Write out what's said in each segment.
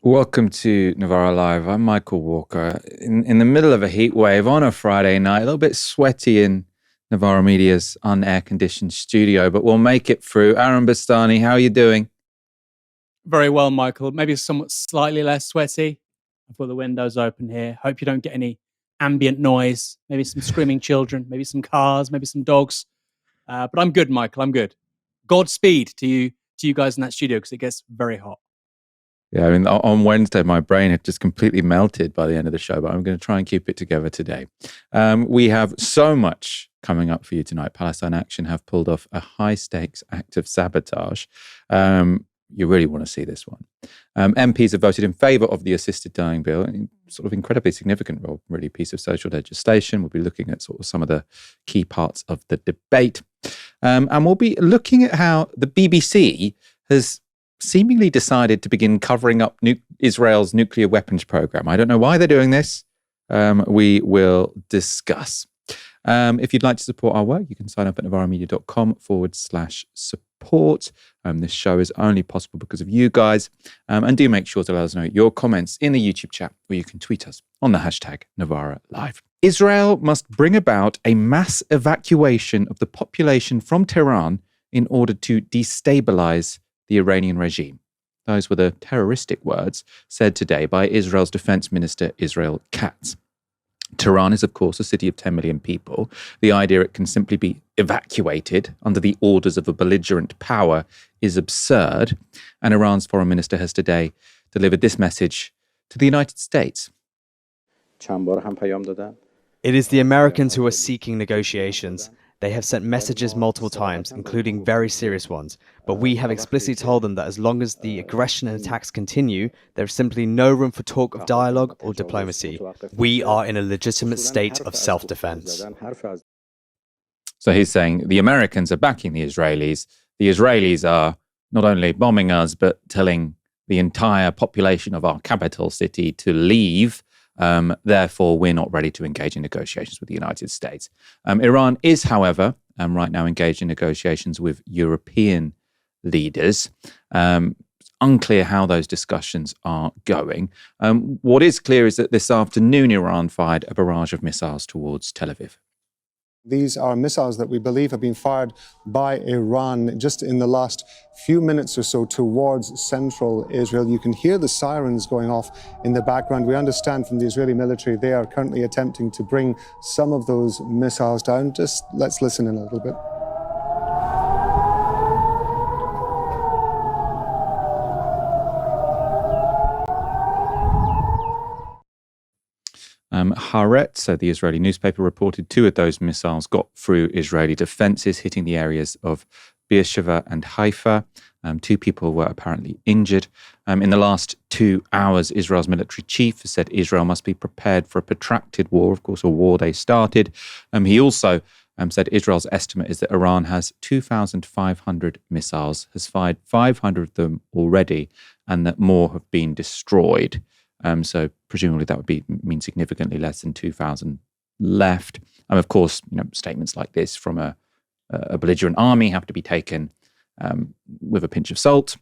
Welcome to Novara Live. I'm Michael Walker. In the middle of a heat wave on a Friday night, a little bit sweaty in Novara Media's unair-conditioned studio, but we'll make it through. Aaron Bastani, how are you doing? Very well, Michael. Maybe somewhat slightly less sweaty. I've got the windows open here. Hope you don't get any ambient noise. Maybe some screaming children, maybe some cars, maybe some dogs. But I'm good, Michael. I'm good. Godspeed to you guys in that studio because it gets very hot. Yeah, I mean, on Wednesday, my brain had just completely melted by the end of the show, but I'm going to try and keep it together today. We have so much coming up for you tonight. Palestine Action have pulled off a high-stakes act of sabotage. You really want to see this one. MPs have voted in favour of the assisted dying bill, sort of incredibly significant role, really, piece of social legislation. We'll be looking at sort of some of the key parts of the debate. And we'll be looking at how the BBC has seemingly decided to begin covering up Israel's nuclear weapons program. I don't know why they're doing this. We will discuss. If you'd like to support our work, you can sign up at novaramedia.com/support. This show is only possible because of you guys. And do make sure to let us know your comments in the YouTube chat, or you can tweet us on the hashtag Novara Live. Israel must bring about a mass evacuation of the population from Tehran in order to destabilise the Iranian regime. Those were the terroristic words said today by Israel's Defense Minister, Israel Katz. Tehran is, of course, a city of 10 million people. The idea it can simply be evacuated under the orders of a belligerent power is absurd. And Iran's foreign minister has today delivered this message to the United States. It is the Americans who are seeking negotiations. They have sent messages multiple times, including very serious ones, but we have explicitly told them that as long as the aggression and attacks continue, there is simply no room for talk of dialogue or diplomacy. We are in a legitimate state of self-defense. So he's saying the Americans are backing the Israelis. The Israelis are not only bombing us, but telling the entire population of our capital city to leave. Therefore, we're not ready to engage in negotiations with the United States. Iran is, however, right now engaged in negotiations with European leaders. It's unclear how those discussions are going. What is clear is that this afternoon, Iran fired a barrage of missiles towards Tel Aviv. These are missiles that we believe have been fired by Iran just in the last few minutes or so towards central Israel. You can hear the sirens going off in the background. We understand from the Israeli military they are currently attempting to bring some of those missiles down. Just let's listen in a little bit. Haaretz, so the Israeli newspaper, reported 2 of those missiles got through Israeli defenses, hitting the areas of Beersheva and Haifa. 2 people were apparently injured. In the last 2 hours, Israel's military chief has said Israel must be prepared for a protracted war, of course, a war they started. He also said Israel's estimate is that Iran has 2,500 missiles, has fired 500 of them already, and that more have been destroyed. So presumably that would mean significantly less than 2,000 left. And of course, statements like this from a belligerent army have to be taken with a pinch of salt.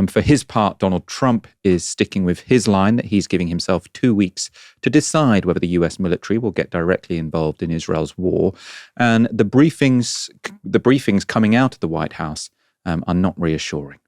For his part, Donald Trump is sticking with his line that he's giving himself 2 weeks to decide whether the US military will get directly involved in Israel's war. And the briefings coming out of the White House are not reassuring.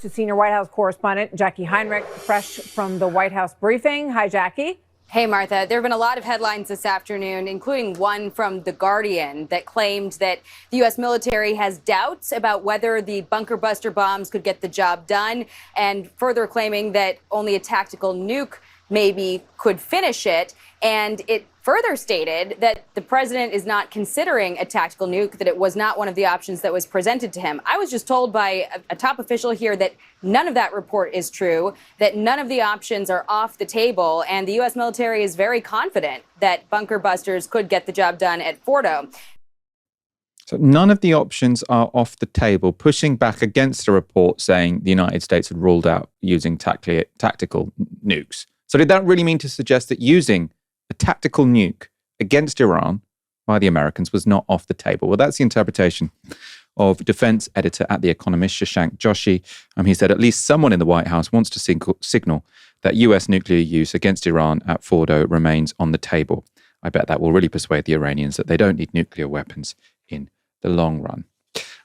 To senior White House correspondent Jackie Heinrich, fresh from the White House briefing. Hi, Jackie. Hey, Martha. There have been a lot of headlines this afternoon, including one from The Guardian that claimed that the U.S. military has doubts about whether the bunker buster bombs could get the job done, and further claiming that only a tactical nuke maybe could finish it. And it further stated that the president is not considering a tactical nuke, that it was not one of the options that was presented to him. I was just told by a top official here that none of that report is true, that none of the options are off the table, and the U.S. military is very confident that bunker busters could get the job done at Fordo. So none of the options are off the table, pushing back against a report saying the United States had ruled out using tactical nukes. So did that really mean to suggest that using a tactical nuke against Iran by the Americans was not off the table? Well, that's the interpretation of defense editor at The Economist, Shashank Joshi. He said at least someone in the White House wants to signal that US nuclear use against Iran at Fordo remains on the table. I bet that will really persuade the Iranians that they don't need nuclear weapons in the long run.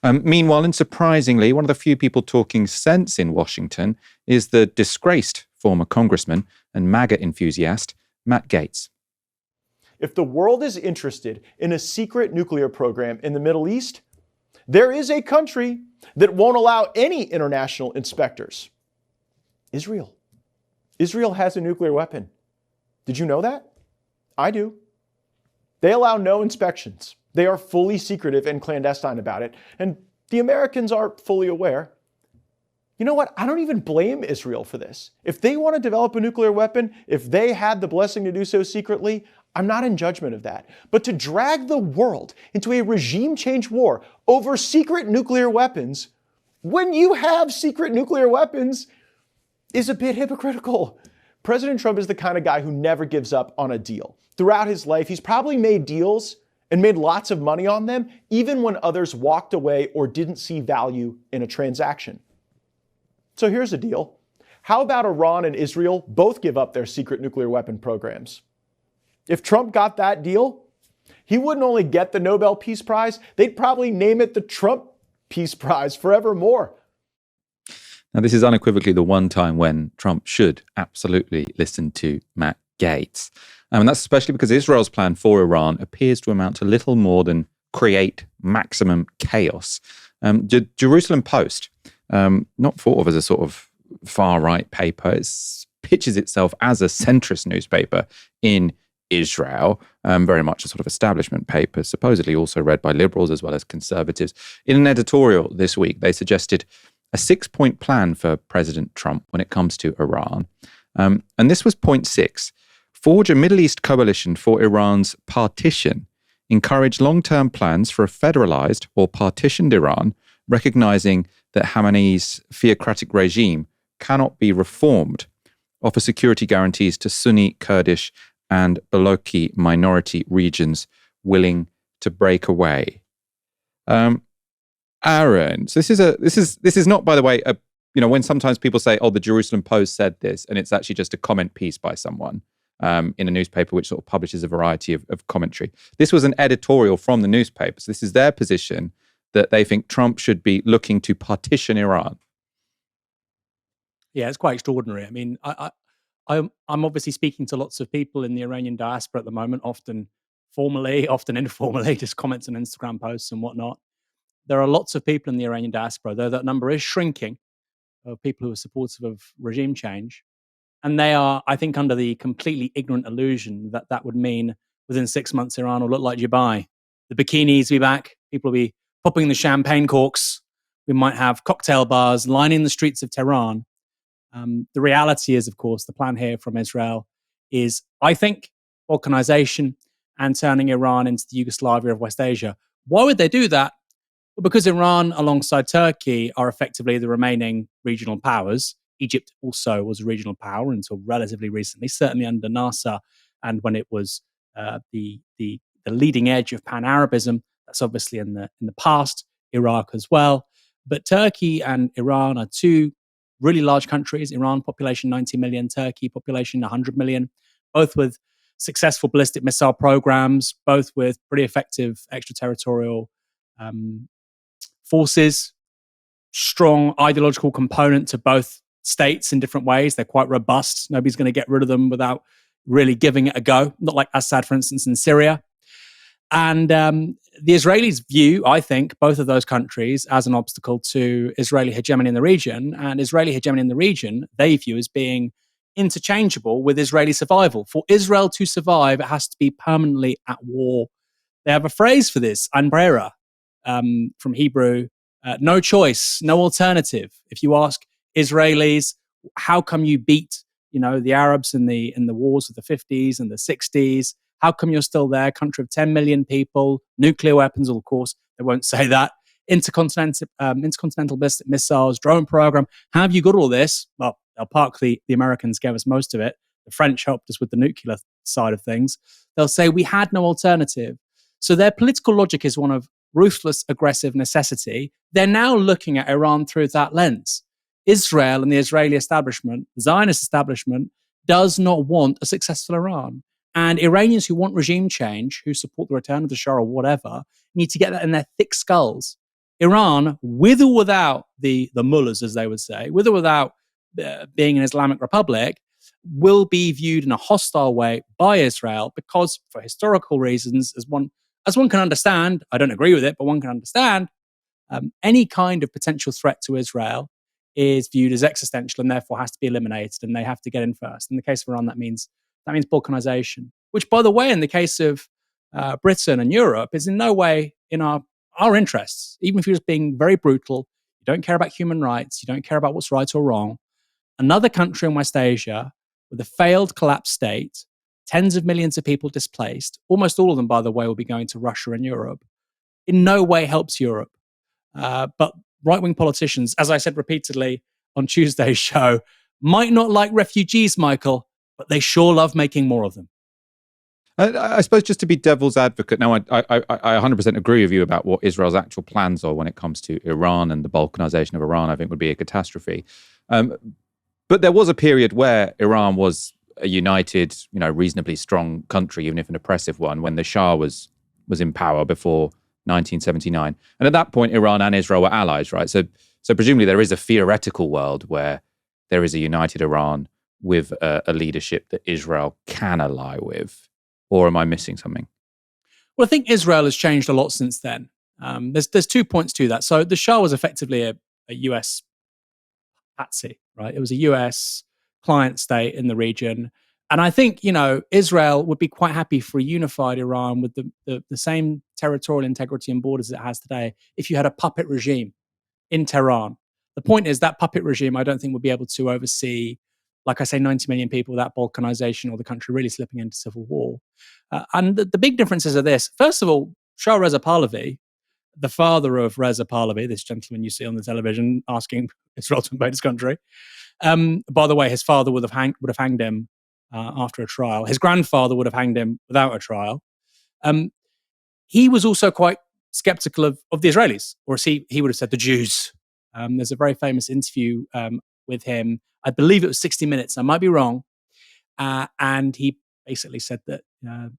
Meanwhile, and surprisingly, one of the few people talking sense in Washington is the disgraced former congressman and MAGA enthusiast, Matt Gaetz. If the world is interested in a secret nuclear program in the Middle East, there is a country that won't allow any international inspectors. Israel. Israel has a nuclear weapon. Did you know that? I do. They allow no inspections. They are fully secretive and clandestine about it, and the Americans are fully aware. You know what? I don't even blame Israel for this. If they want to develop a nuclear weapon, if they had the blessing to do so secretly, I'm not in judgment of that. But to drag the world into a regime change war over secret nuclear weapons, when you have secret nuclear weapons, is a bit hypocritical. President Trump is the kind of guy who never gives up on a deal. Throughout his life, he's probably made deals and made lots of money on them, even when others walked away or didn't see value in a transaction. So here's a deal. How about Iran and Israel both give up their secret nuclear weapon programs? If Trump got that deal, he wouldn't only get the Nobel Peace Prize, they'd probably name it the Trump Peace Prize forevermore. Now, this is unequivocally the one time when Trump should absolutely listen to Matt Gaetz. And that's especially because Israel's plan for Iran appears to amount to little more than create maximum chaos. Jerusalem Post, not thought of as a sort of far-right paper, it pitches itself as a centrist newspaper in Israel, very much a sort of establishment paper, supposedly also read by liberals as well as conservatives. In an editorial this week, they suggested a 6-point plan for President Trump when it comes to Iran. And this was point 6. Forge a Middle East coalition for Iran's partition. Encourage long-term plans for a federalized or partitioned Iran, recognizing that Khamenei's theocratic regime cannot be reformed. Offer security guarantees to Sunni, Kurdish, and Balochi minority regions willing to break away. Aaron, so this is not, by the way, when sometimes people say, "Oh, the Jerusalem Post said this," and it's actually just a comment piece by someone in a newspaper which sort of publishes a variety of commentary. This was an editorial from the newspaper, so this is their position that they think Trump should be looking to partition Iran. Yeah, it's quite extraordinary. I mean, I'm obviously speaking to lots of people in the Iranian diaspora at the moment, often formally, often informally, just comments on Instagram posts and whatnot. There are lots of people in the Iranian diaspora, though that number is shrinking, of people who are supportive of regime change. And they are, I think, under the completely ignorant illusion that that would mean within 6 months, Iran will look like Dubai. The bikinis will be back. People will be popping the champagne corks. We might have cocktail bars lining the streets of Tehran. The reality is, of course, the plan here from Israel is, I think, balkanization and turning Iran into the Yugoslavia of West Asia. Why would they do that? Well, because Iran, alongside Turkey, are effectively the remaining regional powers. Egypt also was a regional power until relatively recently, certainly under Nasser, and when it was the leading edge of Pan-Arabism. That's obviously in the past. Iraq as well. But Turkey and Iran are two really large countries. Iran population 90 million, Turkey population 100 million, both with successful ballistic missile programs, both with pretty effective extraterritorial forces, strong ideological component to both states in different ways. They're quite robust. Nobody's going to get rid of them without really giving it a go. Not like Assad, for instance, in Syria. And the Israelis view, I think, both of those countries as an obstacle to Israeli hegemony in the region. And Israeli hegemony in the region, they view as being interchangeable with Israeli survival. For Israel to survive, it has to be permanently at war. They have a phrase for this, an brera, from Hebrew, no choice, no alternative. If you ask Israelis, how come you beat, the Arabs in the wars of the 50s and the 60s? How come you're still there? Country of 10 million people, nuclear weapons, of course, they won't say that. Intercontinental ballistic missiles, drone program. How have you got all this? Well, they'll park the Americans gave us most of it. The French helped us with the nuclear side of things. They'll say we had no alternative. So their political logic is one of ruthless, aggressive necessity, they're now looking at Iran through that lens. Israel and the Israeli establishment, the Zionist establishment, does not want a successful Iran. And Iranians who want regime change, who support the return of the Shah or whatever, need to get that in their thick skulls. Iran, with or without the mullahs, as they would say, with or without being an Islamic republic, will be viewed in a hostile way by Israel because, for historical reasons, as one can understand, I don't agree with it, but one can understand, any kind of potential threat to Israel is viewed as existential and therefore has to be eliminated, and they have to get in first. In the case of Iran, that means balkanization, which, by the way, in the case of Britain and Europe, is in no way in our interests. Even if you're just being very brutal, you don't care about human rights, you don't care about what's right or wrong. Another country in West Asia with a failed, collapsed state, tens of millions of people displaced, almost all of them, by the way, will be going to Russia and Europe, in no way helps Europe. But right-wing politicians, as I said repeatedly on Tuesday's show, might not like refugees, Michael, but they sure love making more of them. I suppose just to be devil's advocate, now I 100% agree with you about what Israel's actual plans are when it comes to Iran, and the balkanization of Iran, I think, would be a catastrophe. But there was a period where Iran was a united, reasonably strong country, even if an oppressive one, when the Shah was in power before 1979. And at that point, Iran and Israel were allies, right? So presumably there is a theoretical world where there is a united Iran with a leadership that Israel can ally with. Or am I missing something? Well, I think Israel has changed a lot since then. There's 2 points to that. So the Shah was effectively a US patsy, right? It was a US client state in the region. And I think, Israel would be quite happy for a unified Iran with the same territorial integrity and borders it has today if you had a puppet regime in Tehran. The point is that puppet regime, I don't think, would be able to oversee, like I say, 90 million people without balkanization or the country really slipping into civil war. And the big differences are this. First of all, Shah Reza Pahlavi, the father of Reza Pahlavi, this gentleman you see on the television asking Israel to invade his country. By the way, his father would have hanged him after a trial. His grandfather would have hanged him without a trial. He was also quite skeptical of the Israelis, or as he would have said, the Jews. There's a very famous interview with him. I believe it was 60 Minutes. I might be wrong. And he basically said that the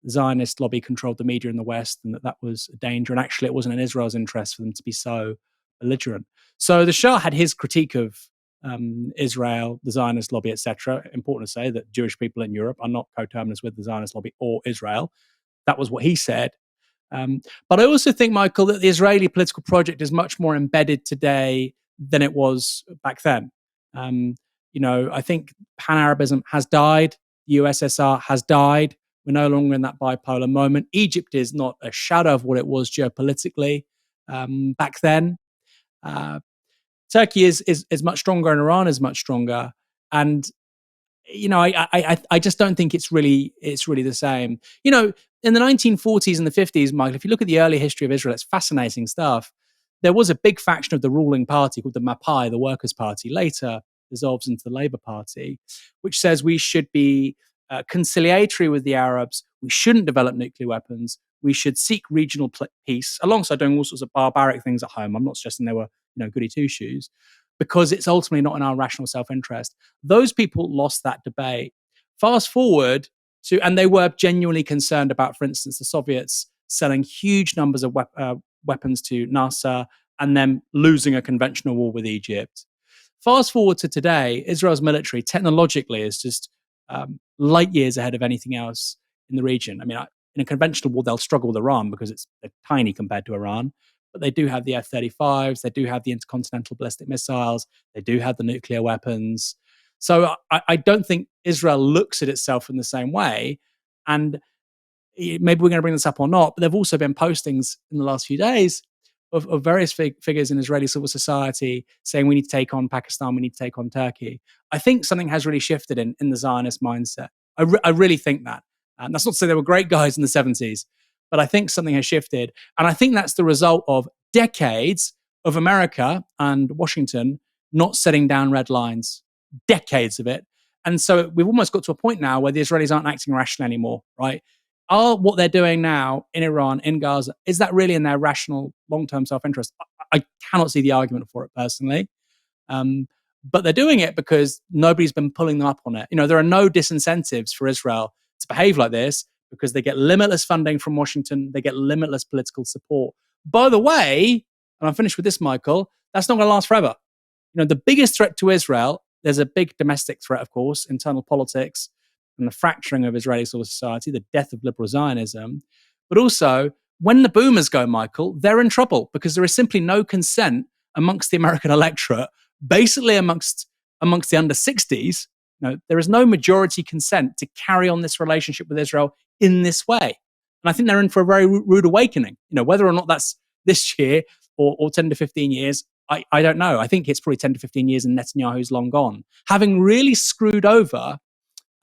Zionist lobby controlled the media in the West and that was a danger. And actually, it wasn't in Israel's interest for them to be so belligerent. So the Shah had his critique of Israel, the Zionist lobby, etc. Important to say that Jewish people in Europe are not coterminous with the Zionist lobby or Israel. That was what he said. But I also think, Michael, that the Israeli political project is much more embedded today than it was back then. I think Pan-Arabism has died. The USSR has died. We're no longer in that bipolar moment. Egypt is not a shadow of what it was geopolitically back then. Turkey is much stronger, and Iran is much stronger. And I just don't think it's really the same. In the 1940s and the 50s, Michael, if you look at the early history of Israel, it's fascinating stuff. There was a big faction of the ruling party called the Mapai, the Workers' Party, later dissolves into the Labour Party, which says we should be conciliatory with the Arabs. We shouldn't develop nuclear weapons. We should seek regional peace alongside doing all sorts of barbaric things at home. I'm not suggesting they were, goody two-shoes, because it's ultimately not in our rational self-interest. Those people lost that debate. Fast forward to, and they were genuinely concerned about, for instance, the Soviets selling huge numbers of weapons to Nasser and then losing a conventional war with Egypt. Fast forward to today, Israel's military technologically is just light years ahead of anything else in the region. I mean, in a conventional war, they'll struggle with Iran because they're tiny compared to Iran. But they do have the F-35s, they do have the intercontinental ballistic missiles, they do have the nuclear weapons. So I don't think Israel looks at itself in the same way. And maybe we're going to bring this up or not, but there have also been postings in the last few days of various figures in Israeli civil society saying we need to take on Pakistan, we need to take on Turkey. I think something has really shifted in the Zionist mindset. I really think that. And that's not to say they were great guys in the 70s, but I think something has shifted. And I think that's the result of decades of America and Washington not setting down red lines, decades of it. And so we've almost got to a point now where the Israelis aren't acting rationally anymore, right? are what they're doing now in Iran, in Gaza, is that really in their rational long-term self-interest? I cannot see the argument for it personally. But they're doing it because nobody's been pulling them up on it. There are no disincentives for Israel to behave like this because they get limitless funding from Washington. They get limitless political support. By the way, and I'm finished with this, Michael, that's not going to last forever. The biggest threat to Israel, there's a big domestic threat, of course, internal politics and the fracturing of Israeli civil society, the death of liberal Zionism. But also, when the boomers go, Michael, they're in trouble because there is simply no consent amongst the American electorate, basically amongst the under 60s. There is no majority consent to carry on this relationship with Israel in this way. And I think they're in for a very rude awakening. Whether or not that's this year or 10 to 15 years, I don't know. I think it's probably 10 to 15 years and Netanyahu's long gone, having really screwed over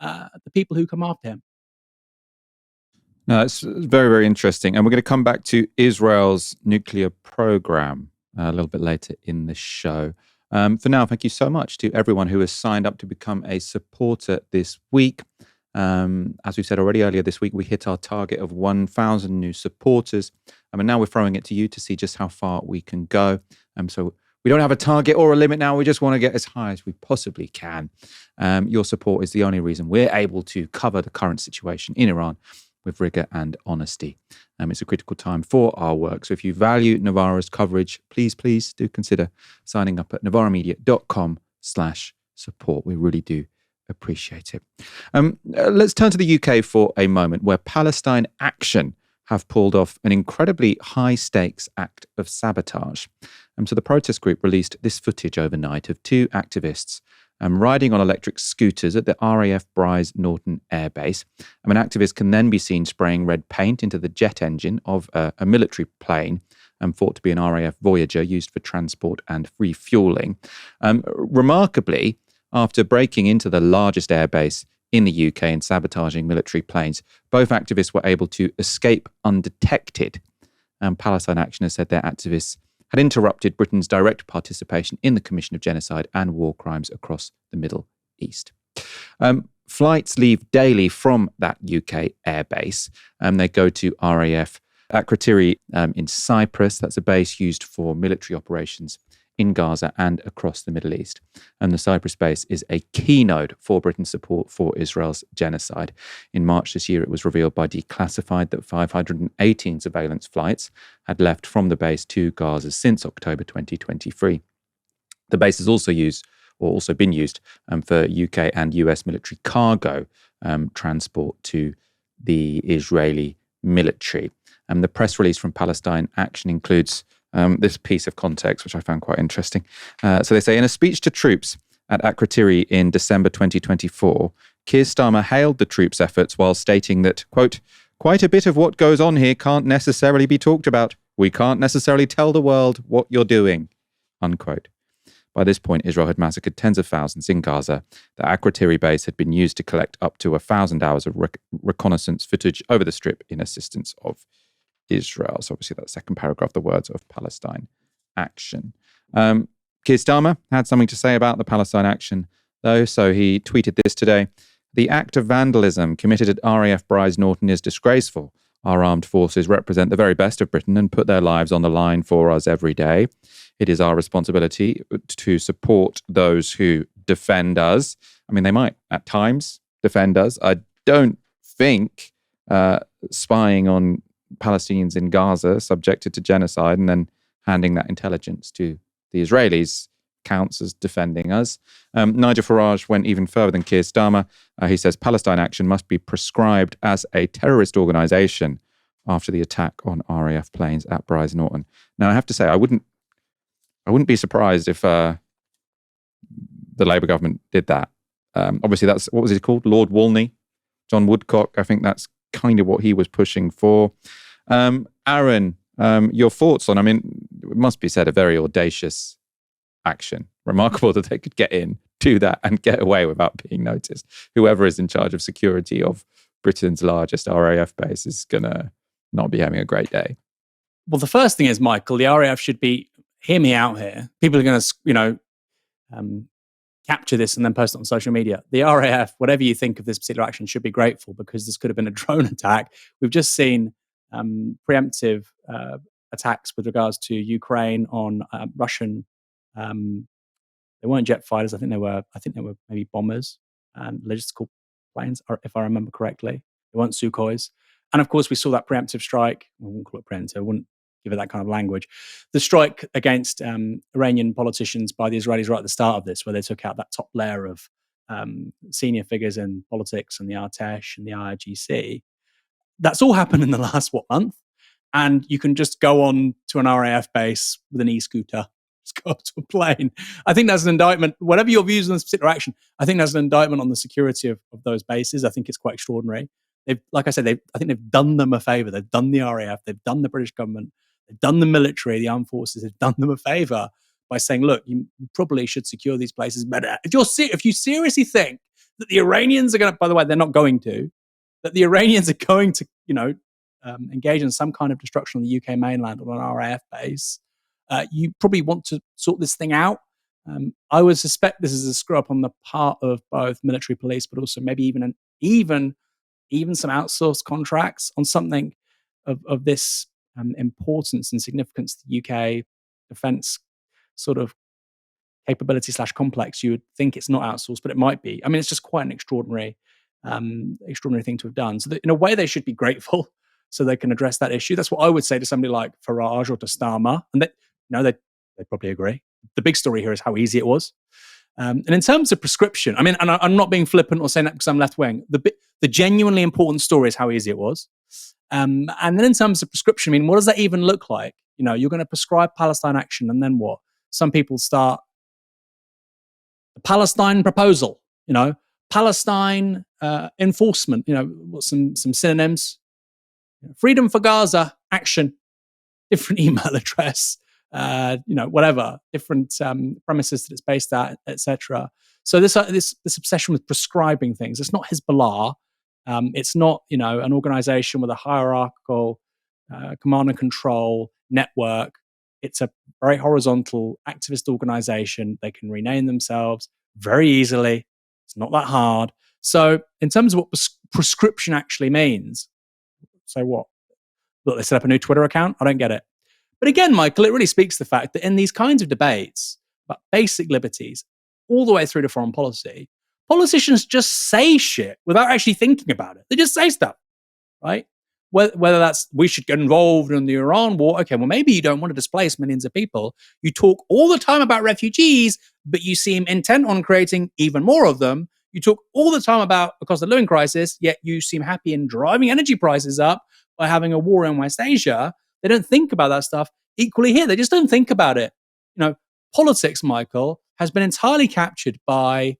the people who come after him. No, it's very, very interesting. And we're going to come back to Israel's nuclear program a little bit later in the show. For now, thank you so much to everyone who has signed up to become a supporter this week. As we said already earlier this week, we hit our target of 1,000 new supporters. And now we're throwing it to you to see just how far we can go. So we don't have a target or a limit now. We just want to get as high as we possibly can. Your support is the only reason we're able to cover the current situation in Iran with rigor and honesty. It's a critical time for our work. So if you value Novara's coverage, please do consider signing up at novaramedia.com/support. We really do appreciate it. Let's turn to the UK for a moment, where Palestine Action have pulled off an incredibly high-stakes act of sabotage. So the protest group released this footage overnight of two activists riding on electric scooters at the RAF Bryce Norton Air Base. An activist can then be seen spraying red paint into the jet engine of a military plane, thought to be an RAF Voyager used for transport and refueling. Remarkably, after breaking into the largest airbase in the UK and sabotaging military planes, both activists were able to escape undetected. Palestine Action has said their activists had interrupted Britain's direct participation in the commission of genocide and war crimes across the Middle East. Flights leave daily from that UK airbase. They go to RAF Akrotiri in Cyprus. That's a base used for military operations in Gaza and across the Middle East. And the Cyprus base is a keynote for Britain's support for Israel's genocide. In March this year, it was revealed by Declassified that 518 surveillance flights had left from the base to Gaza since October 2023. The base has also been used for UK and US military cargo transport to the Israeli military. The press release from Palestine Action includes this piece of context, which I found quite interesting. So they say, in a speech to troops at Akrotiri in December 2024, Keir Starmer hailed the troops' efforts while stating that, quote, "Quite a bit of what goes on here can't necessarily be talked about. We can't necessarily tell the world what you're doing," unquote. By this point, Israel had massacred tens of thousands in Gaza. The Akrotiri base had been used to collect up to 1,000 hours of reconnaissance footage over the strip in assistance of Israel. So obviously that second paragraph, the words of Palestine Action. Keir Starmer had something to say about the Palestine Action, though. So he tweeted this today: "The act of vandalism committed at RAF Bryce Norton is disgraceful. Our armed forces represent the very best of Britain and put their lives on the line for us every day. It is our responsibility to support those who defend us." I mean, they might at times defend us. I don't think spying on Palestinians in Gaza subjected to genocide and then handing that intelligence to the Israelis counts as defending us. Nigel Farage went even further than Keir Starmer. He says Palestine Action must be prescribed as a terrorist organisation after the attack on RAF planes at Bryce Norton. Now, I have to say, I wouldn't be surprised if the Labour government did that. Obviously, that's, what was he called? Lord Wolney, John Woodcock. I think that's kind of what he was pushing for. Aaron, your thoughts on, I mean, it must be said, a very audacious action. Remarkable that they could get in, do that and get away without being noticed. Whoever is in charge of security of Britain's largest RAF base is going to not be having a great day. Well, the first thing is, Michael, the RAF should be, hear me out here. People are going to, capture this and then post it on social media. The RAF, whatever you think of this particular action, should be grateful because this could have been a drone attack. We've just seen preemptive attacks with regards to Ukraine on Russian. They weren't jet fighters. I think they were maybe bombers and logistical planes, if I remember correctly. They weren't Sukhois. And of course, we saw that preemptive strike. I wouldn't call it preemptive. I wouldn't give it that kind of language. The strike against Iranian politicians by the Israelis right at the start of this, where they took out that top layer of senior figures in politics and the Artesh and the IRGC. That's all happened in the last, month? And you can just go on to an RAF base with an e-scooter, just go up to a plane. I think that's an indictment. Whatever your views on this particular action, I think that's an indictment on the security of those bases. I think it's quite extraordinary. Like I said, I think they've done them a favor. They've done the RAF. They've done the British government. They've done the military, the armed forces. They've done them a favor by saying, look, you probably should secure these places better. If you seriously think that the Iranians are going to, by the way, they're not going to, that the Iranians are going to, engage in some kind of destruction on the UK mainland on an RAF base, you probably want to sort this thing out. I would suspect this is a screw up on the part of both military police, but also maybe even some outsourced contracts on something of this importance and significance to the UK defence sort of capability / complex. You would think it's not outsourced, but it might be. I mean, it's just quite an extraordinary thing to have done. So in a way, they should be grateful so they can address that issue. That's what I would say to somebody like Farage or to Starmer, and they'd probably agree. The big story here is how easy it was. And in terms of prescription, I mean, and I'm not being flippant or saying that because I'm left wing. The genuinely important story is how easy it was. And then in terms of prescription, I mean, what does that even look like? You're going to prescribe Palestine Action, and then what? Some people start the Palestine proposal, Palestine enforcement, some synonyms. Freedom for Gaza Action, different email address, whatever, different premises that it's based at, etc. So this obsession with prescribing things, it's not Hezbollah. It's not, an organization with a hierarchical command and control network. It's a very horizontal activist organization. They can rename themselves very easily. It's not that hard. So in terms of what prescription actually means, so what? Look, they set up a new Twitter account? I don't get it. But again, Michael, it really speaks to the fact that in these kinds of debates about basic liberties, all the way through to foreign policy, politicians just say shit without actually thinking about it. They just say stuff, right? Whether that's we should get involved in the Iran war. Okay, well, maybe you don't want to displace millions of people. You talk all the time about refugees, but you seem intent on creating even more of them. You talk all the time about the cost of living crisis, yet you seem happy in driving energy prices up by having a war in West Asia. They don't think about that stuff. Equally here, they just don't think about it. Politics, Michael, has been entirely captured by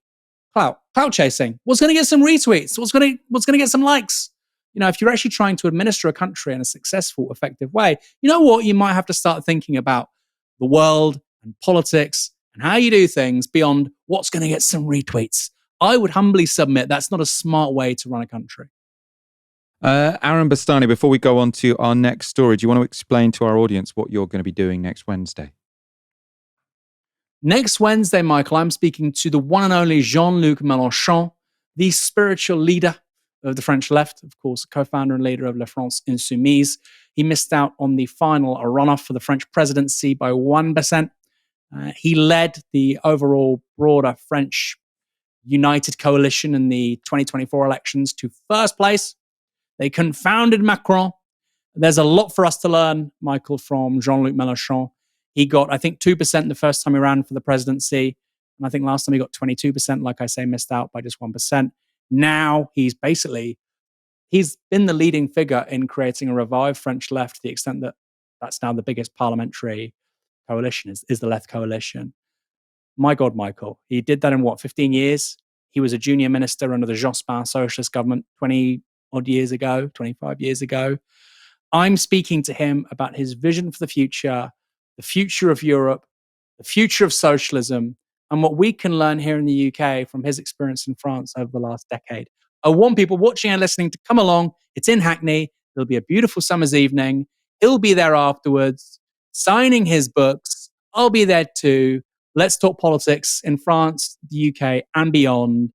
clout chasing. What's going to get some retweets? What's going to get some likes? If you're actually trying to administer a country in a successful, effective way, you know what? You might have to start thinking about the world and politics and how you do things beyond what's going to get some retweets. I would humbly submit that's not a smart way to run a country. Aaron Bastani, before we go on to our next story, do you want to explain to our audience what you're going to be doing next Wednesday? Next Wednesday, Michael, I'm speaking to the one and only Jean-Luc Mélenchon, the spiritual leader of the French left, of course, co-founder and leader of La France Insoumise. He missed out on the final runoff for the French presidency by 1%. He led the overall broader French united coalition in the 2024 elections to first place. They confounded Macron. There's a lot for us to learn, Michael, from Jean-Luc Mélenchon. He got, I think, 2% the first time he ran for the presidency. And I think last time he got 22%, like I say, missed out by just 1%. Now he's been the leading figure in creating a revived French left to the extent that that's now the biggest parliamentary coalition is the left coalition. My God, Michael, he did that in 15 years? He was a junior minister under the Jospin socialist government 20-odd years ago, 25 years ago. I'm speaking to him about his vision for the future of Europe, the future of socialism, and what we can learn here in the UK from his experience in France over the last decade. I want people watching and listening to come along. It's in Hackney. It'll be a beautiful summer's evening. He'll be there afterwards, signing his books. I'll be there too. Let's talk politics in France, the UK, and beyond.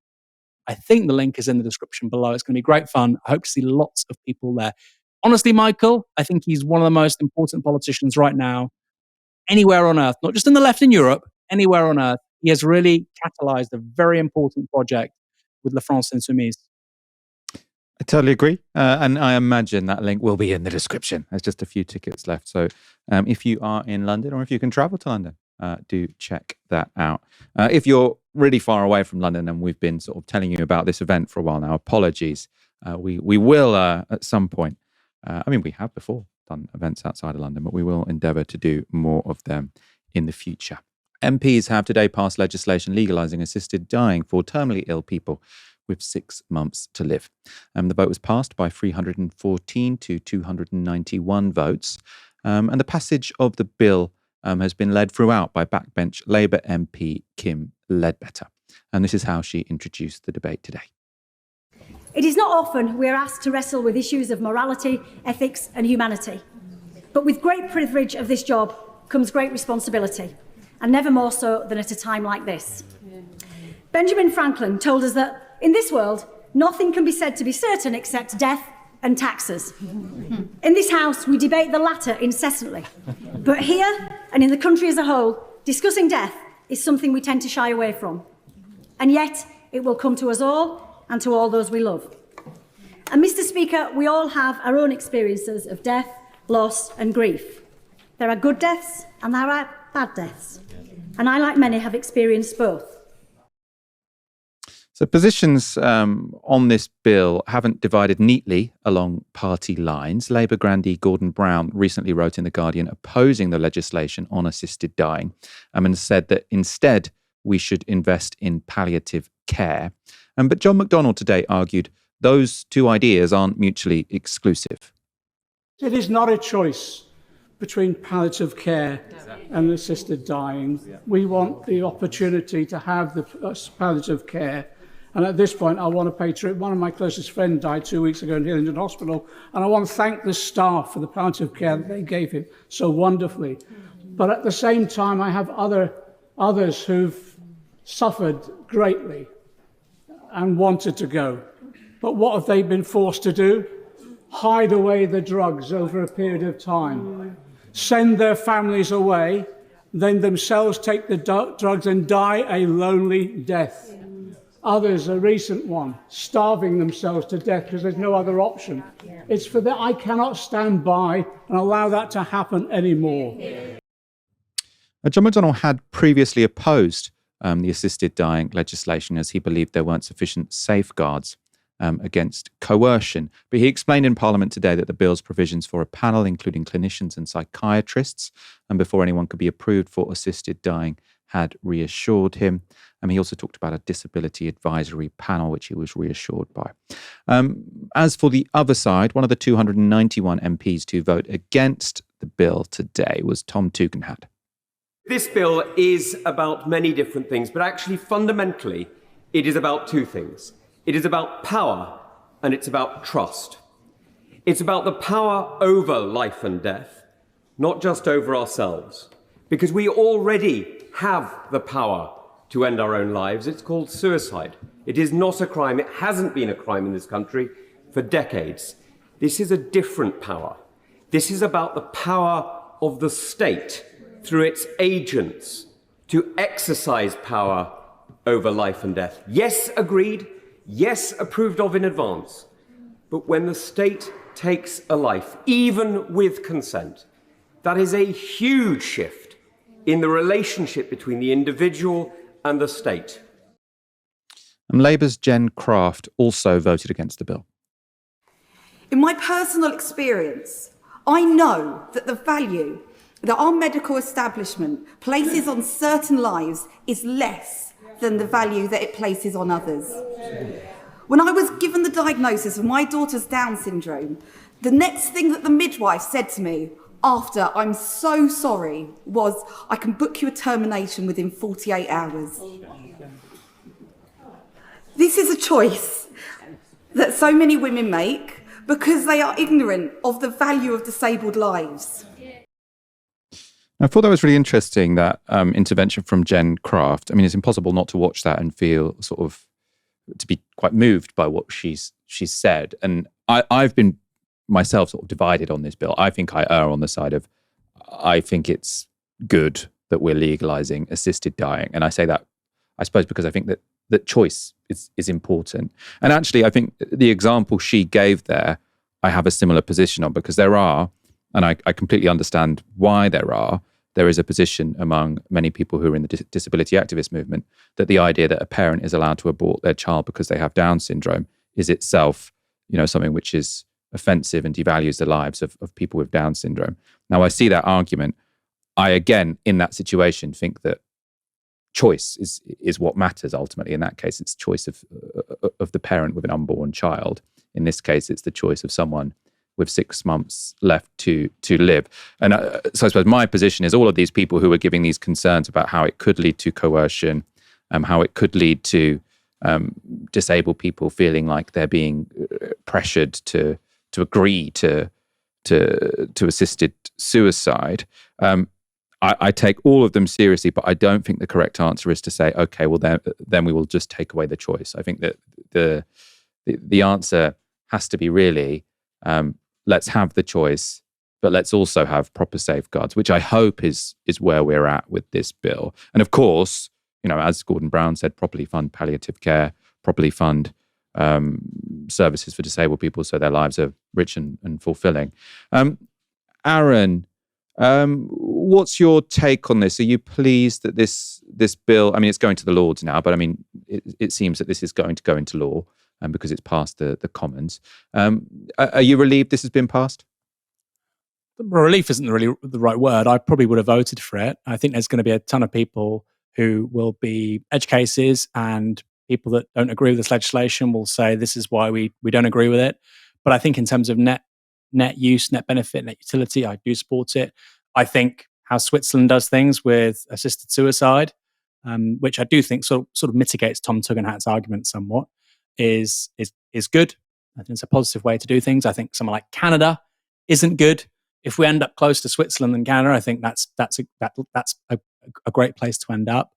I think the link is in the description below. It's going to be great fun. I hope to see lots of people there. Honestly, Michael, I think he's one of the most important politicians right now, anywhere on earth, not just in the left in Europe, anywhere on earth. He has really catalyzed a very important project with La France Insoumise. I totally agree. And I imagine that link will be in the description. There's just a few tickets left. So if you are in London or if you can travel to London, do check that out. If you're really far away from London and we've been sort of telling you about this event for a while now, apologies. We will at some point. We have before done events outside of London, but we will endeavour to do more of them in the future. MPs have today passed legislation legalising assisted dying for terminally ill people with 6 months to live. The vote was passed by 314 to 291 votes. And the passage of the bill has been led throughout by backbench Labour MP Kim Ledbetter. And this is how she introduced the debate today. It is not often we are asked to wrestle with issues of morality, ethics and humanity. But with great privilege of this job comes great responsibility, and never more so than at a time like this. Benjamin Franklin told us that in this world, nothing can be said to be certain except death and taxes. In this house, we debate the latter incessantly. But here, and in the country as a whole, discussing death is something we tend to shy away from. And yet, it will come to us all and to all those we love. And Mr. Speaker, we all have our own experiences of death, loss and grief. There are good deaths and there are bad deaths. And I, like many, have experienced both. So positions on this bill haven't divided neatly along party lines. Labour grandee Gordon Brown recently wrote in The Guardian opposing the legislation on assisted dying and said that instead we should invest in palliative care. But John McDonnell today argued those two ideas aren't mutually exclusive. It is not a choice between palliative care and assisted dying. We want the opportunity to have the palliative care. And at this point, I want to pay tribute. One of my closest friends died 2 weeks ago in Hillingdon Hospital, and I want to thank the staff for the palliative care that they gave him so wonderfully. But at the same time, I have others who've suffered greatly and wanted to go. But what have they been forced to do? Hide away the drugs over a period of time, send their families away, then themselves take the drugs and die a lonely death. Others, a recent one, starving themselves to death because there's no other option. It's for that. I cannot stand by and allow that to happen anymore. John McDonnell had previously opposed the assisted dying legislation as he believed there weren't sufficient safeguards against coercion. But he explained in Parliament today that the bill's provisions for a panel, including clinicians and psychiatrists, and before anyone could be approved for assisted dying, had reassured him. He also talked about a disability advisory panel, which he was reassured by. As for the other side, one of the 291 MPs to vote against the bill today was Tom Tugendhat. This bill is about many different things, but actually fundamentally, it is about two things. It is about power and it's about trust. It's about the power over life and death, not just over ourselves, because we already have the power to end our own lives. It's called suicide. It is not a crime. It hasn't been a crime in this country for decades. This is a different power. This is about the power of the state through its agents to exercise power over life and death. Yes, agreed. Yes, approved of in advance. But when the state takes a life, even with consent, that is a huge shift in the relationship between the individual and the state. Labour's Jen Craft also voted against the bill. In my personal experience, I know that the value that our medical establishment places on certain lives is less than the value that it places on others. When I was given the diagnosis of my daughter's Down syndrome, the next thing that the midwife said to me after "I'm so sorry" was, "I can book you a termination within 48 hours. This is a choice that so many women make because they are ignorant of the value of disabled lives. I thought that was really interesting, that intervention from Jen Craft. I mean, it's impossible not to watch that and feel sort of, to be quite moved by what she's said. And I've been myself sort of divided on this bill. I think I err on the side of, I think it's good that we're legalizing assisted dying. And I say that, I suppose, because I think that choice is important. And actually, I think the example she gave there, I have a similar position on, because there are, and I completely understand why there is a position among many people who are in the disability activist movement that the idea that a parent is allowed to abort their child because they have Down syndrome is itself, something which is offensive and devalues the lives of people with Down syndrome. Now, I see that argument. I, again, in that situation, think that choice is what matters ultimately. In that case, it's choice of the parent with an unborn child. In this case, it's the choice of someone with 6 months left to live. And so I suppose my position is all of these people who are giving these concerns about how it could lead to coercion, how it could lead to disabled people feeling like they're being pressured to agree to assisted suicide. I take all of them seriously, but I don't think the correct answer is to say, okay, well then we will just take away the choice. I think that the answer has to be really, let's have the choice, but let's also have proper safeguards, which I hope is where we're at with this bill. And of course, as Gordon Brown said, properly fund palliative care, properly fund services for disabled people so their lives are rich and fulfilling. Aaron, what's your take on this? Are you pleased that this bill, I mean, it's going to the Lords now, but I mean, it seems that this is going to go into law because it's passed the Commons. Are you relieved this has been passed? Relief isn't really the right word. I probably would have voted for it. I think there's going to be a ton of people who will be edge cases, and people that don't agree with this legislation will say this is why we don't agree with it. But I think in terms of net use, net benefit, net utility, I do support it. I think how Switzerland does things with assisted suicide, which I do think sort of mitigates Tom Tugendhat's argument somewhat, is good. I think it's a positive way to do things. I think someone like Canada isn't good. If we end up close to Switzerland and Canada, I think that's a great place to end up.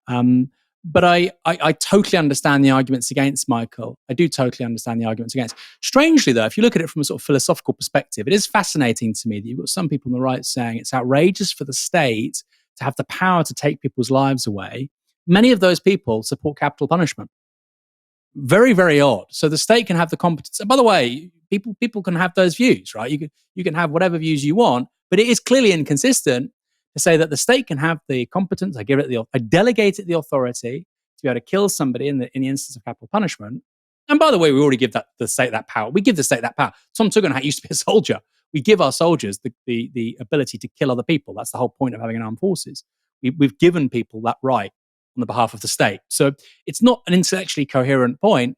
But I totally understand the arguments against, Michael. I do totally understand the arguments against. Strangely, though, if you look at it from a sort of philosophical perspective, it is fascinating to me that you've got some people on the right saying it's outrageous for the state to have the power to take people's lives away. Many of those people support capital punishment. Very, very odd. So the state can have the competence. And by the way, people can have those views, right? You can have whatever views you want, but it is clearly inconsistent to say that the state can have the competence. I delegate it the authority to be able to kill somebody in the instance of capital punishment. And by the way, we already give the state that power. We give the state that power. Tom Tugendhat used to be a soldier. We give our soldiers the ability to kill other people. That's the whole point of having an armed forces. We've given people that right on the behalf of the state. So it's not an intellectually coherent point,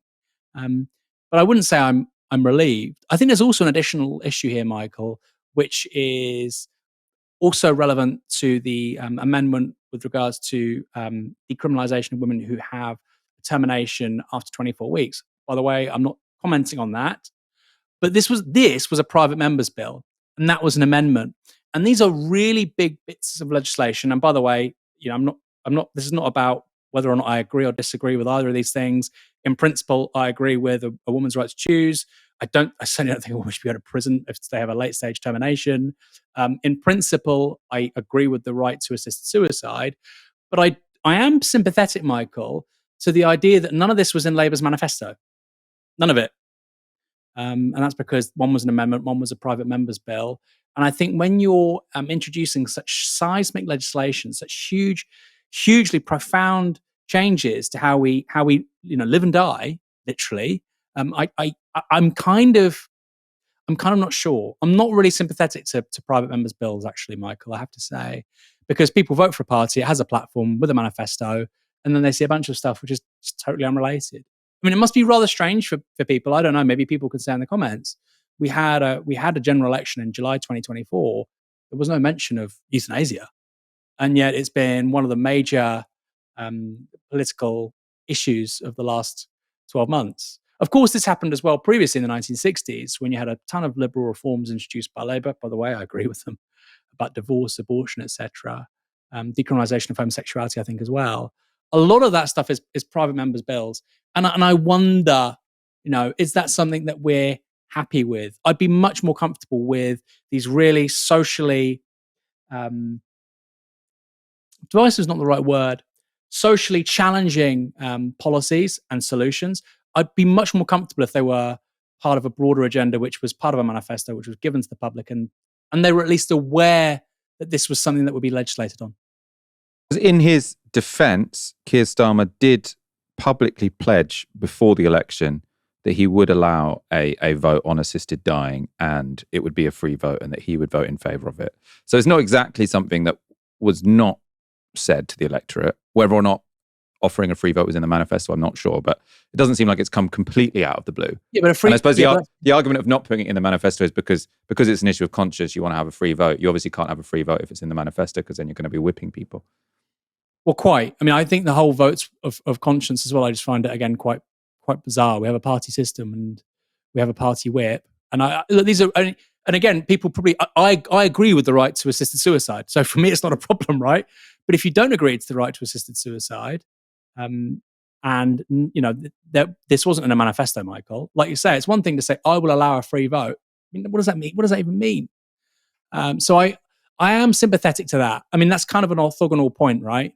but I wouldn't say I'm relieved. I think there's also an additional issue here, Michael, which is also relevant to the amendment with regards to decriminalisation of women who have termination after 24 weeks. By the way, I'm not commenting on that, but this was a private member's bill, and that was an amendment. And these are really big bits of legislation. And by the way, I'm not. This is not about whether or not I agree or disagree with either of these things. In principle, I agree with a woman's right to choose. I certainly don't think a woman should be out of prison if they have a late stage termination. In principle, I agree with the right to assisted suicide. But I am sympathetic, Michael, to the idea that none of this was in Labour's manifesto. None of it. And that's because one was an amendment, one was a private member's bill. And I think when you're introducing such seismic legislation, such hugely profound changes to how we live and die, literally, I'm kind of not sure. I'm not really sympathetic to private members' bills, actually, Michael, I have to say, because people vote for a party, it has a platform with a manifesto, and then they see a bunch of stuff which is just totally unrelated. I mean, it must be rather strange for people. I don't know. Maybe people could say in the comments. We had a general election in July 2024. There was no mention of euthanasia, and yet it's been one of the major political issues of the last 12 months. Of course, this happened as well previously in the 1960s when you had a ton of liberal reforms introduced by Labour. By the way, I agree with them. about divorce, abortion, etc., decriminalization of homosexuality, I think, as well. A lot of that stuff is private members' bills. And I wonder, is that something that we're happy with? I'd be much more comfortable with these really socially, divisive is not the right word, socially challenging policies and solutions. I'd be much more comfortable if they were part of a broader agenda, which was part of a manifesto, which was given to the public, and they were at least aware that this was something that would be legislated on. In his defense, Keir Starmer did publicly pledge before the election that he would allow a vote on assisted dying, and it would be a free vote, and that he would vote in favour of it. So it's not exactly something that was not said to the electorate. Whether or not offering a free vote was in the manifesto, I'm not sure, but it doesn't seem like it's come completely out of the blue. Yeah, but and I suppose the argument of not putting it in the manifesto is because it's an issue of conscience. You want to have a free vote. You obviously can't have a free vote if it's in the manifesto, because then you're going to be whipping people. Well, quite. I mean, I think the whole votes of conscience as well, I just find it, again, quite bizarre. We have a party system and we have a party whip. And these are, and again, people probably, I agree with the right to assisted suicide. So for me, it's not a problem, right? But if you don't agree it's the right to assisted suicide, this wasn't in a manifesto, Michael. Like you say, it's one thing to say, I will allow a free vote. I mean, what does that mean? What does that even mean? So I am sympathetic to that. I mean, that's kind of an orthogonal point, right?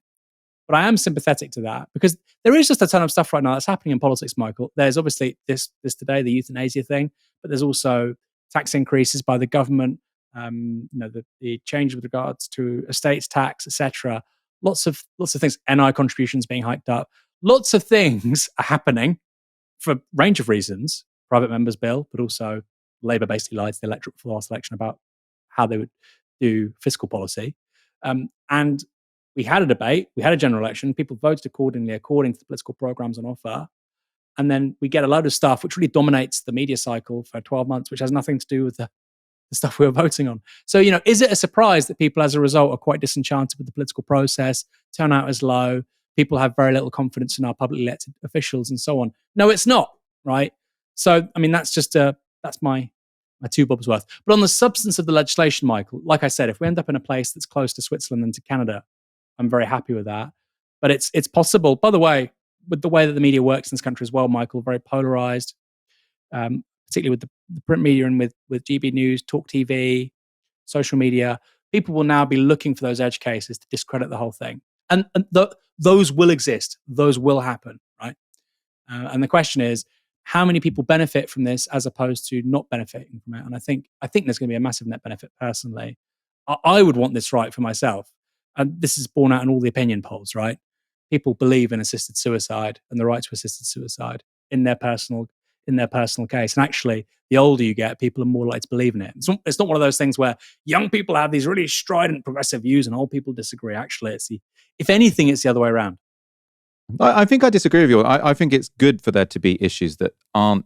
But I am sympathetic to that because there is just a ton of stuff right now that's happening in politics, Michael. There's obviously this today, the euthanasia thing, but there's also tax increases by the government, the change with regards to estates tax, etc. Lots of things, NI contributions being hiked up. Lots of things are happening for a range of reasons. Private members' bill, but also Labour basically lied to the electorate for the last election about how they would do fiscal policy. And we had a debate, we had a general election, people voted accordingly, according to the political programs on offer. And then we get a load of stuff which really dominates the media cycle for 12 months, which has nothing to do with the stuff we were voting on. So, is it a surprise that people as a result are quite disenchanted with the political process, turnout is low, people have very little confidence in our publicly elected officials and so on? No, it's not, right? So, I mean, that's my two bobs worth. But on the substance of the legislation, Michael, like I said, if we end up in a place that's close to Switzerland and to Canada, I'm very happy with that. But it's possible, by the way, with the way that the media works in this country as well, Michael, very polarized, particularly with the print media and with GB News, Talk TV, social media. People will now be looking for those edge cases to discredit the whole thing. And those will exist. Those will happen, right? And the question is, how many people benefit from this as opposed to not benefiting from it? And I think there's going to be a massive net benefit personally. I would want this right for myself. And this is borne out in all the opinion polls, right? People believe in assisted suicide and the right to assisted suicide in their personal case. And actually, the older you get, people are more likely to believe in it. It's not one of those things where young people have these really strident progressive views and old people disagree. Actually, if anything, it's the other way around. I think I disagree with you. I think it's good for there to be issues that aren't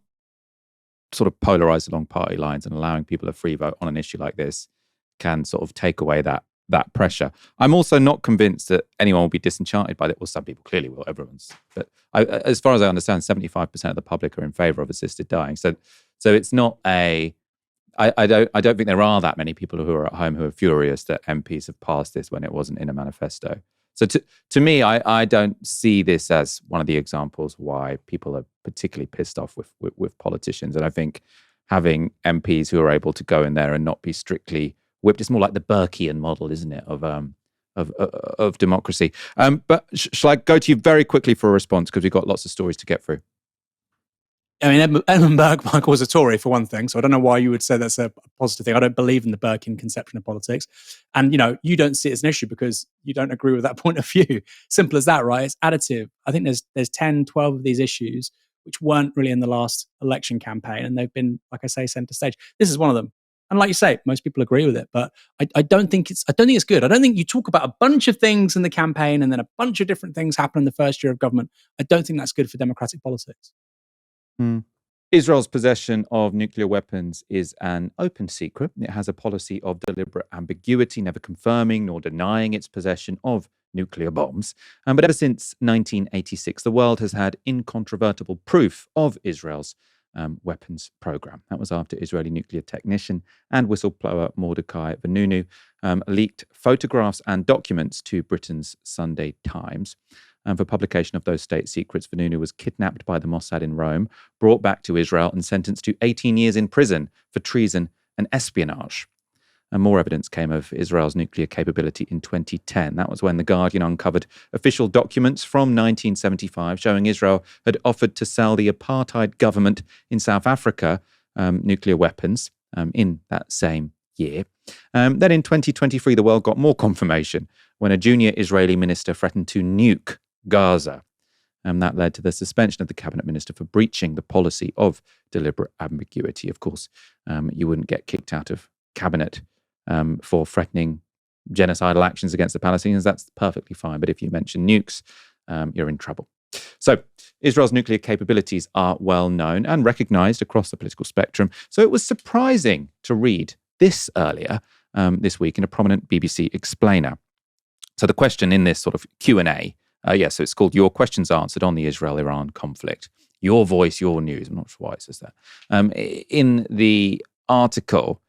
sort of polarized along party lines, and allowing people a free vote on an issue like this can sort of take away that pressure. I'm also not convinced that anyone will be disenchanted by it. Well, some people clearly will, but as far as I understand, 75% of the public are in favour of assisted dying. So it's not I don't think there are that many people who are at home who are furious that MPs have passed this when it wasn't in a manifesto. So to me, I don't see this as one of the examples why people are particularly pissed off with politicians. And I think having MPs who are able to go in there and not be strictly whipped, it's more like the Burkean model, isn't it, of democracy. But shall I go to you very quickly for a response, because we've got lots of stories to get through? I mean, Edmund Burke, Michael, was a Tory for one thing, so I don't know why you would say that's a positive thing. I don't believe in the Burkean conception of politics. And, you don't see it as an issue because you don't agree with that point of view. Simple as that, right? It's additive. I think there's 10, 12 of these issues which weren't really in the last election campaign, and they've been, like I say, centre stage. This is one of them. And like you say, most people agree with it, but I don't think it's good. I don't think you talk about a bunch of things in the campaign and then a bunch of different things happen in the first year of government. I don't think that's good for democratic politics. Israel's possession of nuclear weapons is an open secret. It has a policy of deliberate ambiguity, never confirming nor denying its possession of nuclear bombs. But ever since 1986, the world has had incontrovertible proof of Israel's weapons program. That was after Israeli nuclear technician and whistleblower Mordecai Vanunu leaked photographs and documents to Britain's Sunday Times. And for publication of those state secrets, Vanunu was kidnapped by the Mossad in Rome, brought back to Israel and sentenced to 18 years in prison for treason and espionage. And more evidence came of Israel's nuclear capability in 2010. That was when The Guardian uncovered official documents from 1975 showing Israel had offered to sell the apartheid government in South Africa nuclear weapons in that same year. Then in 2023, the world got more confirmation when a junior Israeli minister threatened to nuke Gaza. And that led to the suspension of the cabinet minister for breaching the policy of deliberate ambiguity. Of course, you wouldn't get kicked out of cabinet for threatening genocidal actions against the Palestinians. That's perfectly fine. But if you mention nukes, you're in trouble. So Israel's nuclear capabilities are well known and recognized across the political spectrum. So it was surprising to read this earlier this week in a prominent BBC explainer. So the question in this sort of Q&A, so it's called Your Questions Answered on the Israel-Iran Conflict. Your voice, your news. I'm not sure why it says that. In the article,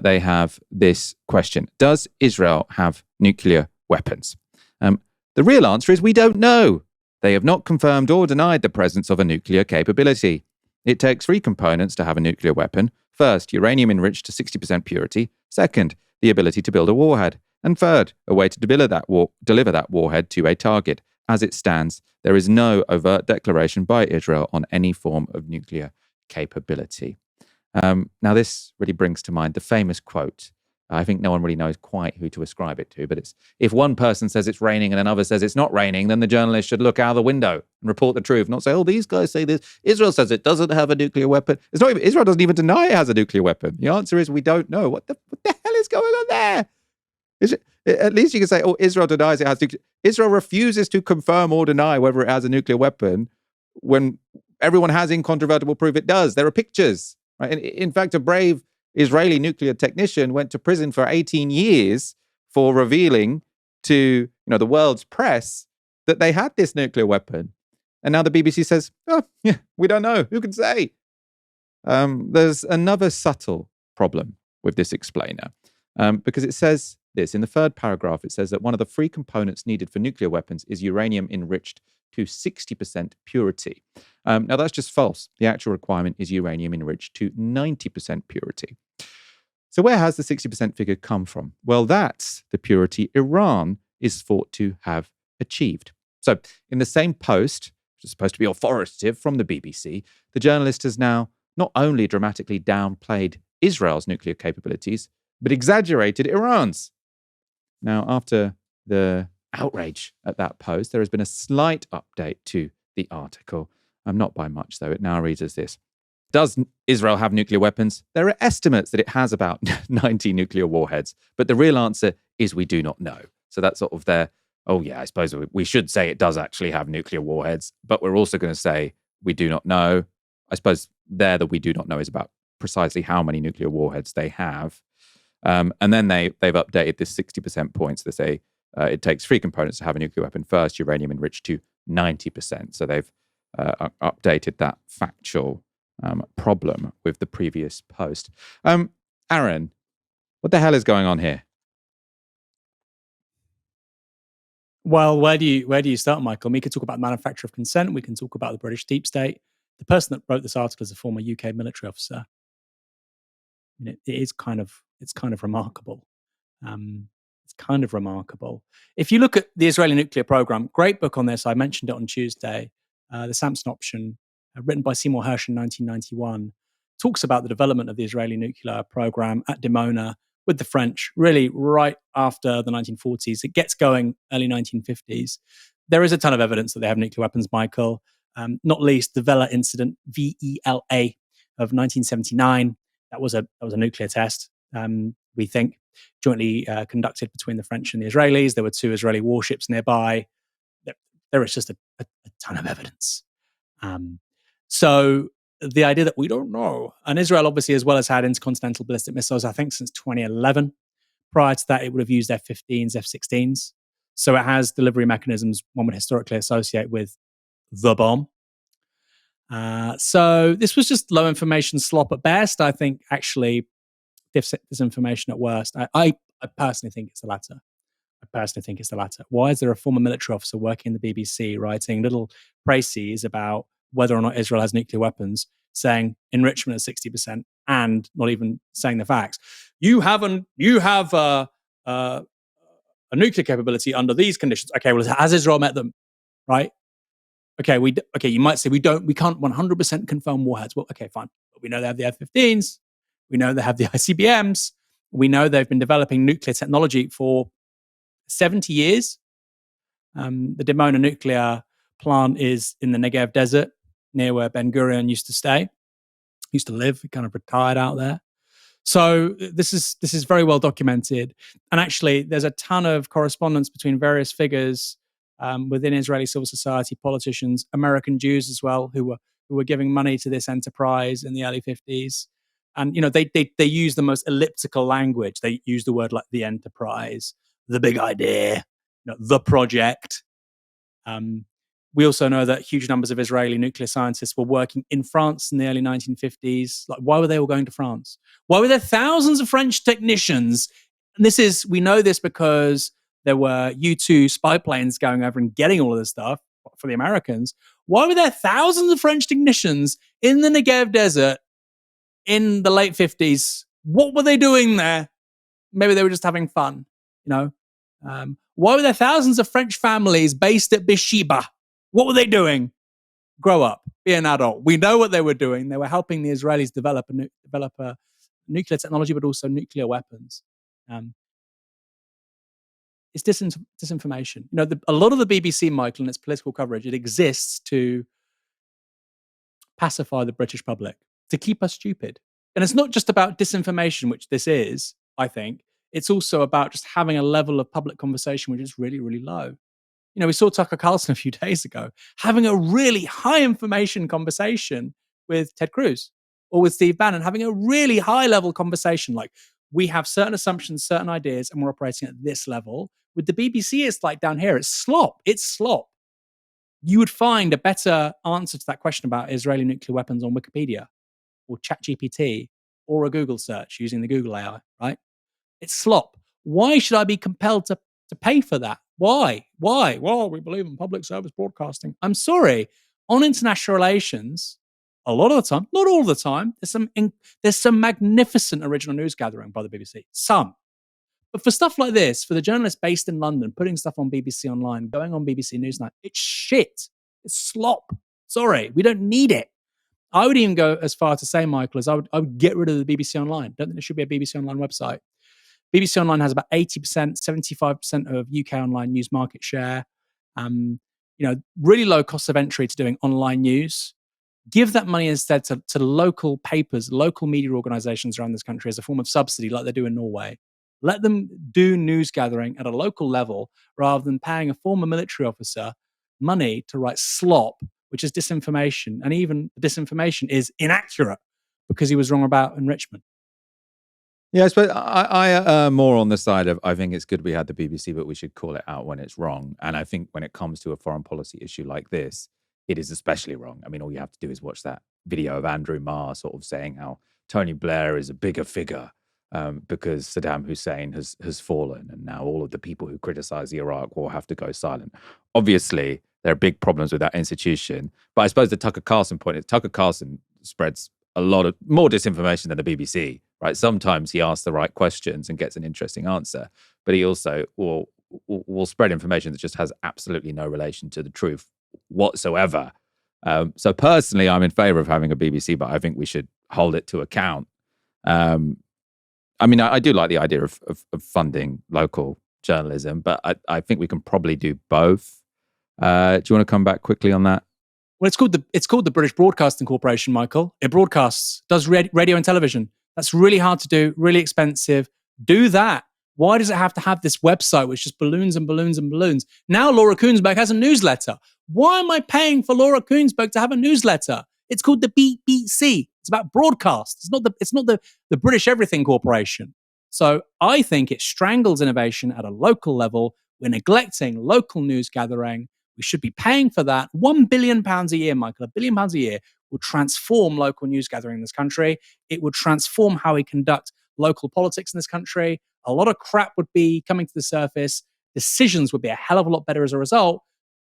they have this question. Does Israel have nuclear weapons? The real answer is we don't know. They have not confirmed or denied the presence of a nuclear capability. It takes three components to have a nuclear weapon. First, uranium enriched to 60% purity. Second, the ability to build a warhead. And third, a way to deliver that warhead to a target. As it stands, there is no overt declaration by Israel on any form of nuclear capability. Now, this really brings to mind the famous quote. I think no one really knows quite who to ascribe it to, but it's, if one person says it's raining and another says it's not raining, then the journalist should look out the window and report the truth, not say, oh, these guys say this. Israel says it doesn't have a nuclear weapon. It's not even, Israel doesn't even deny it has a nuclear weapon. The answer is we don't know. What the hell is going on there? At least you can say, oh, Israel denies it has nuclear. Israel refuses to confirm or deny whether it has a nuclear weapon when everyone has incontrovertible proof it does. There are pictures. Right? And in fact, a brave Israeli nuclear technician went to prison for 18 years for revealing to the world's press that they had this nuclear weapon. And now the BBC says, oh, yeah, we don't know. Who can say? There's another subtle problem with this explainer because it says this. In the third paragraph, it says that one of the three components needed for nuclear weapons is uranium enriched to 60% purity. Now, that's just false. The actual requirement is uranium enriched to 90% purity. So where has the 60% figure come from? Well, that's the purity Iran is thought to have achieved. So in the same post, which is supposed to be authoritative from the BBC, the journalist has now not only dramatically downplayed Israel's nuclear capabilities, but exaggerated Iran's. Now, after the outrage at that post, there has been a slight update to the article. Not by much, though. It now reads as this. Does Israel have nuclear weapons? There are estimates that it has about 90 nuclear warheads, but the real answer is we do not know. So that's sort of their, oh yeah, I suppose we should say it does actually have nuclear warheads, but we're also going to say we do not know. I suppose there that we do not know is about precisely how many nuclear warheads they have. And then they've updated this 60% points. They say it takes three components to have a nuclear weapon. First, uranium enriched to 90%. So they've updated that factual problem with the previous post. Aaron, what the hell is going on here? Well, where do you start, Michael? We could talk about manufacture of consent. We can talk about the British deep state. The person that wrote this article is a former UK military officer. I mean, it's kind of remarkable. It's kind of remarkable. If you look at the Israeli nuclear program, great book on this. I mentioned it on Tuesday. The Samson Option, written by Seymour Hersh in 1991, talks about the development of the Israeli nuclear program at Dimona with the French, really right after the 1940s. It gets going early 1950s. There is a ton of evidence that they have nuclear weapons, Michael, not least the Vela incident, VELA, of 1979. That was a nuclear test, we think, jointly conducted between the French and the Israelis. There were two Israeli warships nearby. There is just a ton of evidence. So the idea that we don't know, and Israel obviously as well has had intercontinental ballistic missiles, I think since 2011. Prior to that, it would have used F-15s, F-16s. So it has delivery mechanisms one would historically associate with the bomb. So this was just low information slop at best. I think actually disinformation at worst. I personally think it's the latter. Why is there a former military officer working in the BBC writing little précis about whether or not Israel has nuclear weapons, saying enrichment at 60%, and not even saying the facts? You have a nuclear capability under these conditions. Okay, well, has Israel met them? Right? Okay, you might say we can't 100% confirm warheads. Well, okay, fine. But we know they have the F-15s. We know they have the ICBMs. We know they've been developing nuclear technology for 70 years. The Dimona nuclear plant is in the Negev desert, near where Ben Gurion used to live. He kind of retired out there. So this is very well documented. And actually, there's a ton of correspondence between various figures within Israeli civil society, politicians, American Jews as well, who were giving money to this enterprise in the early 50s. And they use the most elliptical language. They use the word like the enterprise, the big idea, the project. We also know that huge numbers of Israeli nuclear scientists were working in France in the early 1950s. Like, why were they all going to France? Why were there thousands of French technicians? And we know this because there were U-2 spy planes going over and getting all of this stuff for the Americans. Why were there thousands of French technicians in the Negev desert in the late 50s? What were they doing there? Maybe they were just having fun, Why were there thousands of French families based at Beersheba? What were they doing? Grow up, be an adult. We know what they were doing. They were helping the Israelis develop a nuclear technology, but also nuclear weapons. It's disinformation. A lot of the BBC, Michael, and its political coverage, it exists to pacify the British public, to keep us stupid. And it's not just about disinformation, which this is, I think. It's also about just having a level of public conversation which is really, really low. We saw Tucker Carlson a few days ago having a really high information conversation with Ted Cruz or with Steve Bannon, having a really high level conversation. Like, we have certain assumptions, certain ideas, and we're operating at this level. With the BBC, it's like down here, it's slop. You would find a better answer to that question about Israeli nuclear weapons on Wikipedia or ChatGPT or a Google search using the Google AI, right? It's slop. Why should I be compelled to pay for that? Why? Well, we believe in public service broadcasting. I'm sorry. On international relations, a lot of the time, not all the time, there's some magnificent original news gathering by the BBC. Some. But for stuff like this, for the journalists based in London, putting stuff on BBC Online, going on BBC Newsnight, it's shit. It's slop. Sorry, we don't need it. I would even go as far to say, Michael, as I would get rid of the BBC Online. Don't think there should be a BBC Online website. BBC Online has about 80%, 75% of UK online news market share. Really low cost of entry to doing online news. Give that money instead to local papers, local media organizations around this country as a form of subsidy like they do in Norway. Let them do news gathering at a local level rather than paying a former military officer money to write slop, which is disinformation. And even the disinformation is inaccurate because he was wrong about enrichment. Yes, but I more on the side of, I think it's good we had the BBC, but we should call it out when it's wrong. And I think when it comes to a foreign policy issue like this, it is especially wrong. I mean, all you have to do is watch that video of Andrew Marr sort of saying how Tony Blair is a bigger figure because Saddam Hussein has fallen, and now all of the people who criticize the Iraq war have to go silent. Obviously, there are big problems with that institution. But I suppose the Tucker Carlson point is Tucker Carlson spreads a lot of more disinformation than the BBC, right? Sometimes he asks the right questions and gets an interesting answer, but he also will spread information that just has absolutely no relation to the truth whatsoever. So personally, I'm in favor of having a BBC, but I think we should hold it to account. I mean, I do like the idea of funding local journalism, but I think we can probably do both. Do you want to come back quickly on that? Well, it's called the British Broadcasting Corporation, Michael. It broadcasts, does radio and television. That's really hard to do, really expensive. Do that. Why does it have to have this website which just balloons and balloons and balloons? Now Laura Kuenssberg has a newsletter. Why am I paying for Laura Kuenssberg to have a newsletter? It's called the BBC. It's about broadcast. It's not the British Everything Corporation. So I think it strangles innovation at a local level. We're neglecting local news gathering. We should be paying for that. £1 billion a year, Michael, £1 billion a year. would transform local news gathering in this country. It would transform how we conduct local politics in this country. A lot of crap would be coming to the surface. Decisions would be a hell of a lot better as a result.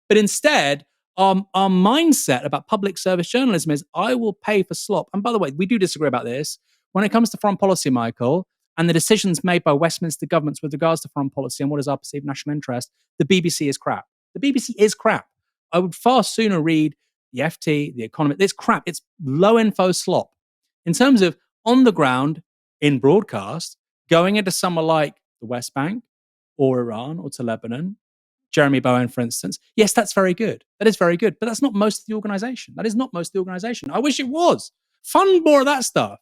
But instead, our mindset about public service journalism is, I will pay for slop. And by the way, we do disagree about this. When it comes to foreign policy, Michael, and the decisions made by Westminster governments with regards to foreign policy and what is our perceived national interest, the BBC is crap. The BBC is crap. I would far sooner read the FT, the Economist. It's crap. It's low info slop. In terms of on the ground, in broadcast, going into somewhere like the West Bank or Iran or to Lebanon, Jeremy Bowen, for instance, yes, that's very good. That is very good. But that's not most of the organization. That is not most of the organization. I wish it was. Fund more of that stuff.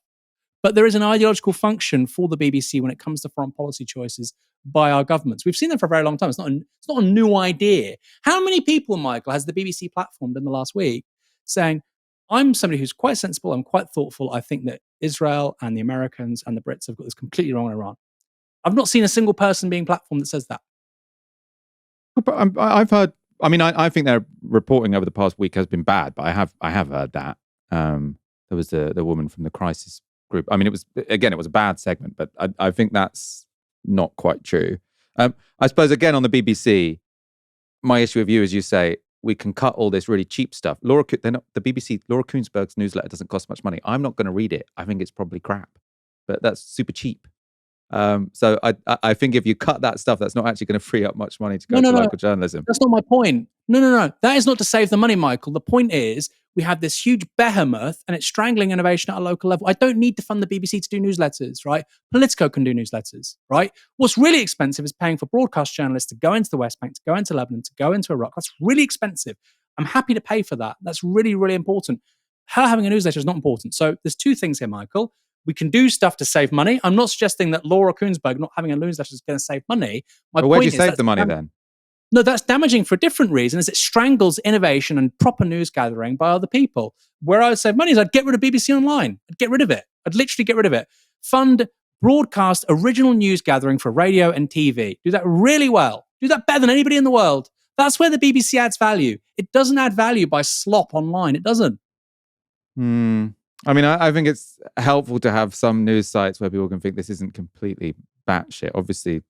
But there is an ideological function for the BBC when it comes to foreign policy choices by our governments. We've seen them for a very long time. It's not a new idea. How many people, Michael, has the BBC platformed in the last week saying, I'm somebody who's quite sensible, I'm quite thoughtful. I think that Israel and the Americans and the Brits have got this completely wrong in Iran. I've not seen a single person being platformed that says that. But I've heard, I think their reporting over the past week has been bad, but I have heard that. There was the woman from the crisis group. It was a bad segment, but I think that's not quite true. I suppose, again, on the BBC, my issue with you is you say, we can cut all this really cheap stuff. Laura Kuenssberg's newsletter doesn't cost much money. I'm not going to read it. I think it's probably crap, but that's super cheap. So I think if you cut that stuff, that's not actually going to free up much money to go to local journalism. That's not my point. No. That is not to save the money, Michael. The point is we have this huge behemoth and it's strangling innovation at a local level. I don't need to fund the BBC to do newsletters, right? Politico can do newsletters, right? What's really expensive is paying for broadcast journalists to go into the West Bank, to go into Lebanon, to go into Iraq. That's really expensive. I'm happy to pay for that. That's really, really important. Her having a newsletter is not important. So there's two things here, Michael. We can do stuff to save money. I'm not suggesting that Laura Kuenssberg not having a newsletter is going to save money. But where do you save the money then? No, that's damaging for a different reason, is it strangles innovation and proper news gathering by other people. Where I would save money is I'd get rid of BBC Online. I'd get rid of it. I'd literally get rid of it. Fund broadcast original news gathering for radio and TV. Do that really well. Do that better than anybody in the world. That's where the BBC adds value. It doesn't add value by slop online. It doesn't. I think it's helpful to have some news sites where people can think this isn't completely batshit. Obviously,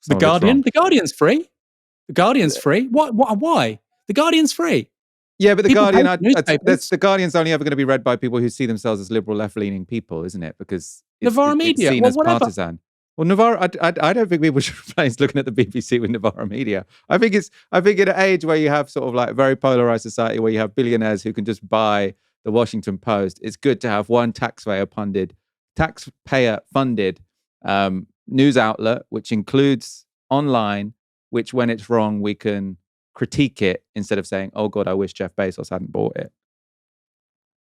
The Guardian. The Guardian's free. The Guardian's free. Why? The Guardian's free. Yeah, but the People Guardian, pay for newspapers. the Guardian's only ever going to be read by people who see themselves as liberal, left-leaning people, isn't it? Because Novara Media. It's seen Well, as whatever. partisan. Well, Novara, I don't think people should replace looking at the BBC with Novara Media. I think in an age where you have sort of like a very polarized society, where you have billionaires who can just buy the Washington Post, it's good to have one taxpayer-funded news outlet, which includes online, which when it's wrong, we can critique it instead of saying, oh God, I wish Jeff Bezos hadn't bought it.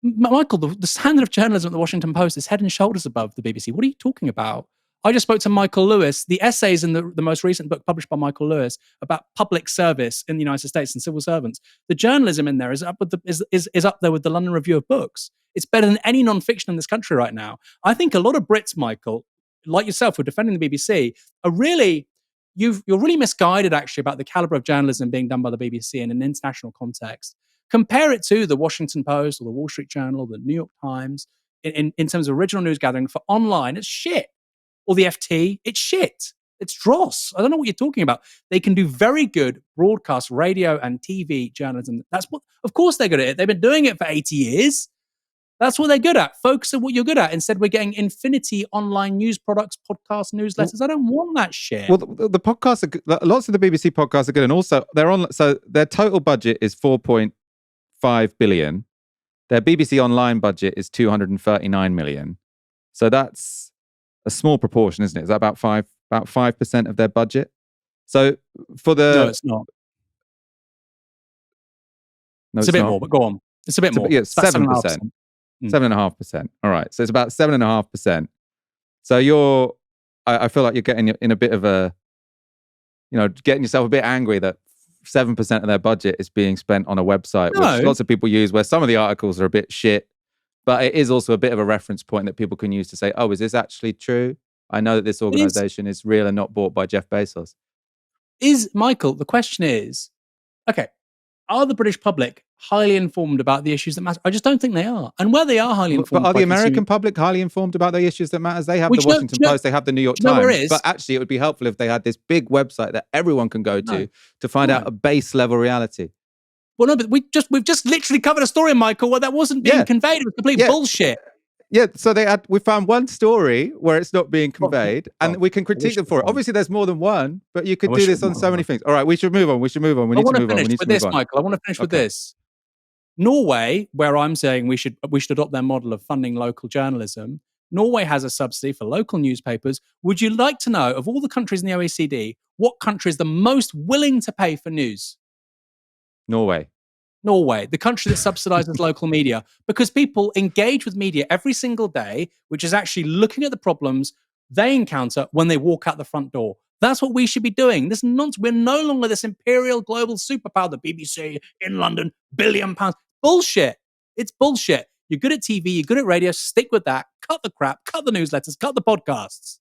Michael, the standard of journalism at the Washington Post is head and shoulders above the BBC. What are you talking about? I just spoke to Michael Lewis. The essays in the most recent book published by Michael Lewis about public service in the United States and civil servants. The journalism in there is up there with the London Review of Books. It's better than any non-fiction in this country right now. I think a lot of Brits, Michael, like yourself, who are defending the BBC, are really... You're really misguided, actually, about the caliber of journalism being done by the BBC in an international context. Compare it to the Washington Post or the Wall Street Journal or the New York Times in terms of original news gathering for online. It's shit. Or the FT, it's shit. It's dross. I don't know what you're talking about. They can do very good broadcast radio and TV journalism. Of course they're good at it. They've been doing it for 80 years. That's what they're good at. Focus on what you're good at. Instead, we're getting infinity online news products, podcasts, newsletters. I don't want that shit. Well, the podcasts are good. Lots of the BBC podcasts are good, and also they're on. So their total budget is 4.5 billion. Their BBC Online budget is 239 million. So that's a small proportion, isn't it? Is that about 5% of their budget? So for the No, it's not. No, it's a bit more, but go on. It's a bit more. Yeah, 7%. 7.5%. All right. So it's about 7.5%. So I feel like you're getting in a bit of a, getting yourself a bit angry that 7% of their budget is being spent on a website, which lots of people use, where some of the articles are a bit shit, but it is also a bit of a reference point that people can use to say, oh, is this actually true? I know that this organization is real and not bought by Jeff Bezos. Michael, the question is, okay, are the British public highly informed about the issues that matter? I just don't think they are. And where they are highly informed, but are the by American consuming- public highly informed about the issues that matters? They have Which the no- Washington no- Post, they have the New York no, there Times. is. But actually, it would be helpful if they had this big website that everyone can go to find out a base level reality. Well, no, but we've just literally covered a story, Michael, where that wasn't being conveyed. It was complete bullshit. Yeah, so we found one story where it's not being conveyed, and we can critique them for it. Obviously, there's more than one, but you could do this on so many things. All right, we should move on. We need to move on. I want to finish with this, Michael. I want to finish with this. Norway, where I'm saying we should adopt their model of funding local journalism, Norway has a subsidy for local newspapers. Would you like to know, of all the countries in the OECD, what country is the most willing to pay for news? Norway, the country that subsidizes local media, because people engage with media every single day, which is actually looking at the problems they encounter when they walk out the front door. That's what we should be doing. This nonsense. We're no longer this imperial global superpower, the BBC in London, £1 billion. Bullshit. It's bullshit. You're good at TV, you're good at radio, stick with that. Cut the crap, cut the newsletters, cut the podcasts.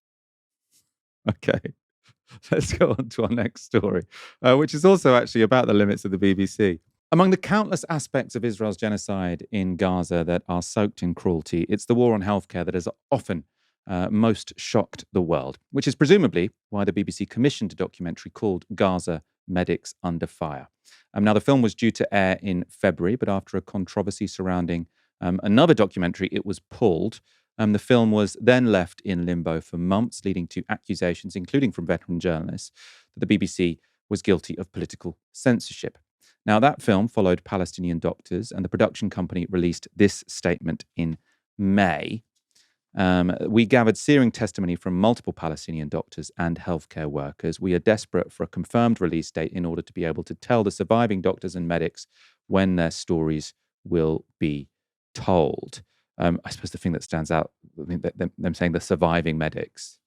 Okay. Let's go on to our next story, which is also actually about the limits of the BBC. Among the countless aspects of Israel's genocide in Gaza that are soaked in cruelty, it's the war on healthcare that has often most shocked the world, which is presumably why the BBC commissioned a documentary called Gaza Medics Under Fire. Now, the film was due to air in February, but after a controversy surrounding another documentary, it was pulled. The film was then left in limbo for months, leading to accusations, including from veteran journalists, that the BBC was guilty of political censorship. Now, that film followed Palestinian doctors, and the production company released this statement in May. We gathered searing testimony from multiple Palestinian doctors and healthcare workers. We are desperate for a confirmed release date in order to be able to tell the surviving doctors and medics when their stories will be told. I suppose the thing that stands out, them saying the surviving medics.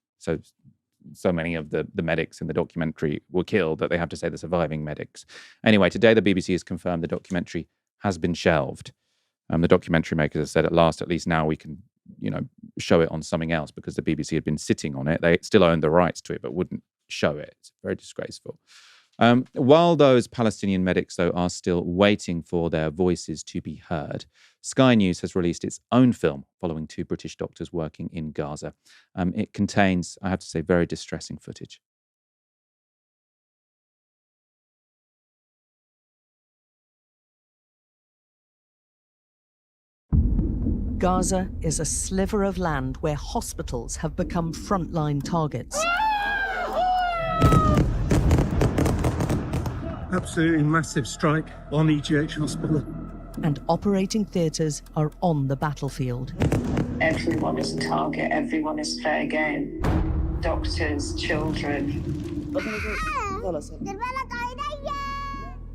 So many of the medics in the documentary were killed that they have to say the surviving medics. Anyway, today the BBC has confirmed the documentary has been shelved. The documentary makers have said at last, at least now we can, show it on something else, because the BBC had been sitting on it. They still owned the rights to it, but wouldn't show it. It's very disgraceful. While those Palestinian medics, though, are still waiting for their voices to be heard, Sky News has released its own film following 2 British doctors working in Gaza. It contains, I have to say, very distressing footage. Gaza is a sliver of land where hospitals have become frontline targets. Absolutely massive strike on EGH Hospital. And operating theatres are on the battlefield. Everyone is a target, everyone is fair game. Doctors, children.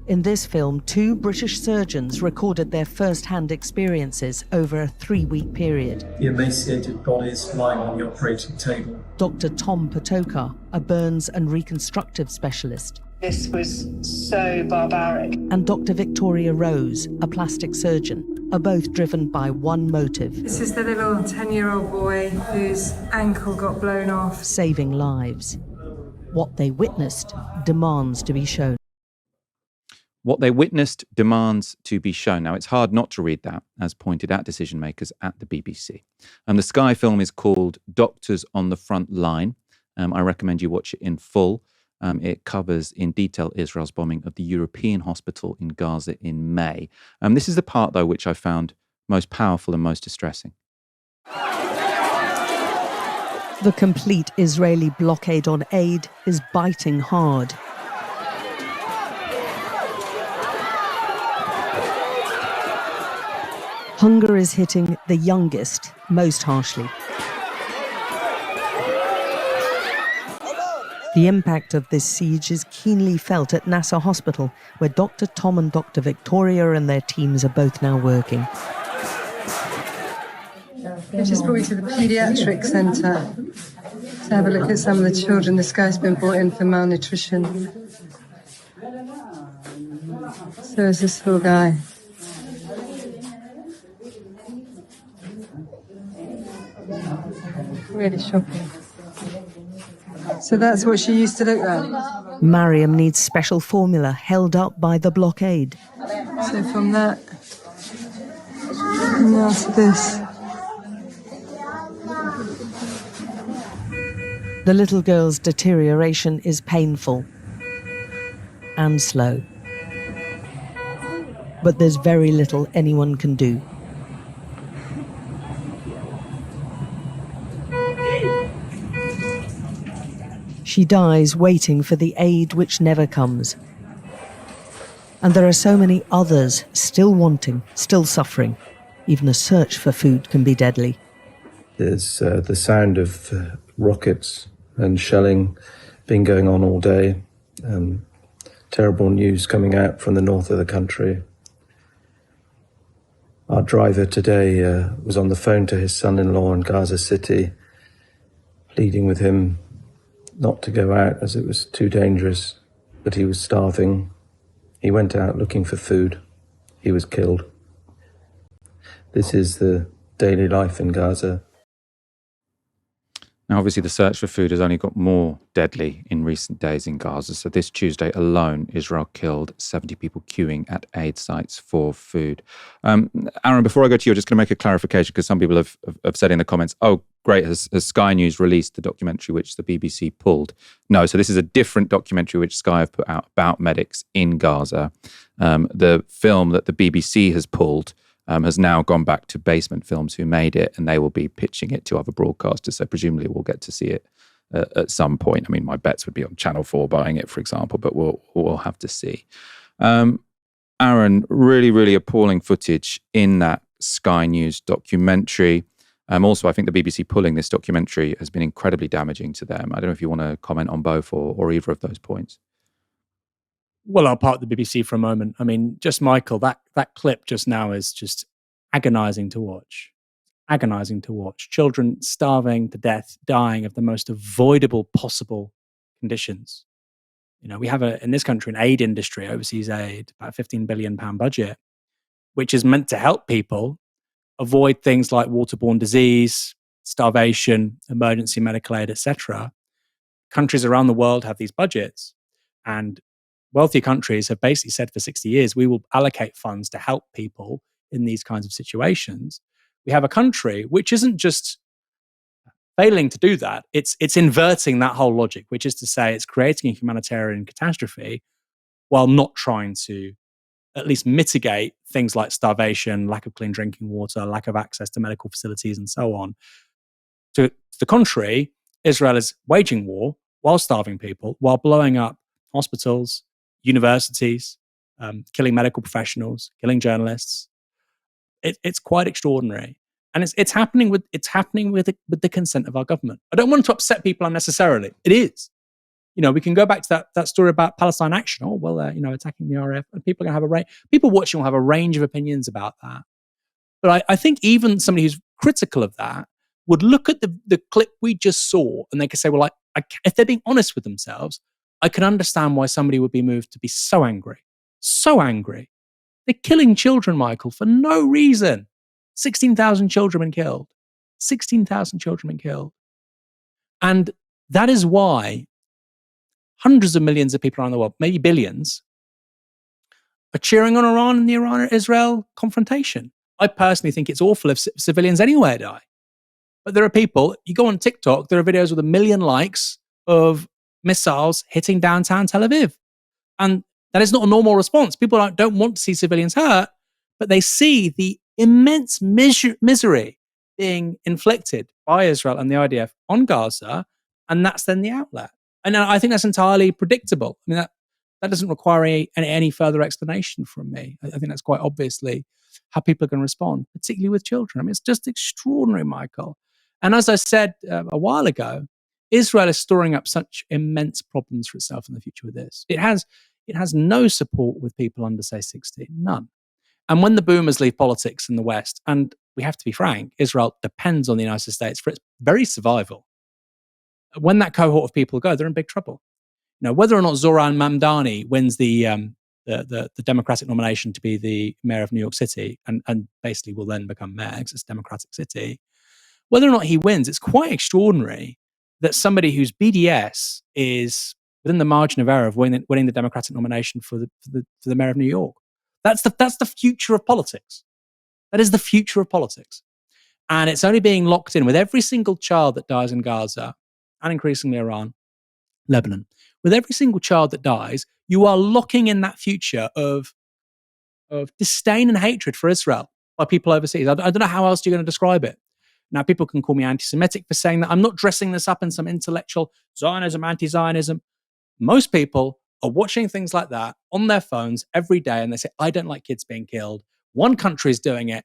In this film, 2 British surgeons recorded their first-hand experiences over a 3-week period. The emaciated bodies lying on the operating table. Dr. Tom Potokar, a burns and reconstructive specialist. This was so barbaric. And Dr. Victoria Rose, a plastic surgeon, are both driven by one motive. This is the little 10-year-old boy whose ankle got blown off. Saving lives. What they witnessed demands to be shown. What they witnessed demands to be shown. Now, it's hard not to read that, as pointed at decision makers at the BBC. The Sky film is called Doctors on the Front Line. I recommend you watch it in full. It covers in detail Israel's bombing of the European hospital in Gaza in May. This is the part, though, which I found most powerful and most distressing. The complete Israeli blockade on aid is biting hard. Hunger is hitting the youngest most harshly. The impact of this siege is keenly felt at Nasser Hospital, where Dr. Tom and Dr. Victoria and their teams are both now working. They just brought me to the paediatric centre to have a look at some of the children. This guy's been brought in for malnutrition. So is this little guy. Really shocking. So that's what she used to look like. Mariam needs special formula held up by the blockade. So from that, now to this. The little girl's deterioration is painful and slow. But there's very little anyone can do. She dies waiting for the aid which never comes. And there are so many others still wanting, still suffering. Even a search for food can be deadly. There's the sound of rockets and shelling been going on all day. Terrible news coming out from the north of the country. Our driver today was on the phone to his son-in-law in Gaza City, pleading with him not to go out as it was too dangerous, but he was starving. He went out looking for food. He was killed. This is the daily life in Gaza. Now, obviously, the search for food has only got more deadly in recent days in Gaza. So this Tuesday alone, Israel killed 70 people queuing at aid sites for food. Aaron, before I go to you, I'm just going to make a clarification because some people have said in the comments, oh, great, has Sky News released the documentary which the BBC pulled? No, so this is a different documentary which Sky have put out about medics in Gaza. The film that the BBC has pulled has now gone back to Basement Films, who made it, and they will be pitching it to other broadcasters. So presumably we'll get to see it at some point. I mean, my bets would be on Channel 4 buying it, for example, but we'll have to see. Aaron, really, really appalling footage in that Sky News documentary. Also, I think the BBC pulling this documentary has been incredibly damaging to them. I don't know if you want to comment on both or either of those points. Well, I'll park the BBC for a moment. I mean, just Michael, that clip just now is just agonizing to watch. Agonizing to watch. Children starving to death, dying of the most avoidable possible conditions. You know, we have in this country an aid industry, overseas aid, about a £15 billion budget, which is meant to help people avoid things like waterborne disease, starvation, emergency medical aid, etc. Countries around the world have these budgets, and wealthy countries have basically said for 60 years, we will allocate funds to help people in these kinds of situations. We have a country which isn't just failing to do that, it's inverting that whole logic, which is to say it's creating a humanitarian catastrophe while not trying to at least mitigate things like starvation, lack of clean drinking water, lack of access to medical facilities, and so on. To the contrary, Israel is waging war while starving people, while blowing up hospitals, universities, killing medical professionals, killing journalists. It's quite extraordinary, and it's happening with the consent of our government. I don't want to upset people unnecessarily. It is, you know, we can go back to that story about Palestine Action. Oh well, attacking the RAF, and people are going to have people watching will have a range of opinions about that. But I think even somebody who's critical of that would look at the clip we just saw, and they could say, well, if they're being honest with themselves, I can understand why somebody would be moved to be so angry. So angry. They're killing children, Michael, for no reason. 16,000 children been killed. 16,000 children been killed. And that is why hundreds of millions of people around the world, maybe billions, are cheering on Iran and the Iran-Israel confrontation. I personally think it's awful if civilians anywhere die. But there are people, you go on TikTok, there are videos with 1 million likes of missiles hitting downtown Tel Aviv. And that is not a normal response. People don't want to see civilians hurt, but they see the immense misery being inflicted by Israel and the IDF on Gaza, and that's then the outlet. And I think that's entirely predictable. I mean, that doesn't require any further explanation from me. I think that's quite obviously how people are going to respond, particularly with children. I mean, it's just extraordinary, Michael. And as I said a while ago, Israel is storing up such immense problems for itself in the future with this. It has no support with people under, say, 16, none. And when the boomers leave politics in the West, and we have to be frank, Israel depends on the United States for its very survival. When that cohort of people go, they're in big trouble. You know, whether or not Zoran Mamdani wins the Democratic nomination to be the mayor of New York City, and basically will then become mayor because it's a democratic city, whether or not he wins, it's quite extraordinary that somebody whose BDS is within the margin of error of winning the Democratic nomination for the mayor of New York. That's the future of politics. That is the future of politics. And it's only being locked in with every single child that dies in Gaza and increasingly Iran, Lebanon. With every single child that dies, you are locking in that future of disdain and hatred for Israel by people overseas. I don't know how else you're going to describe it. Now, people can call me anti-Semitic for saying that. I'm not dressing this up in some intellectual Zionism, anti-Zionism. Most people are watching things like that on their phones every day, and they say, I don't like kids being killed. One country is doing it.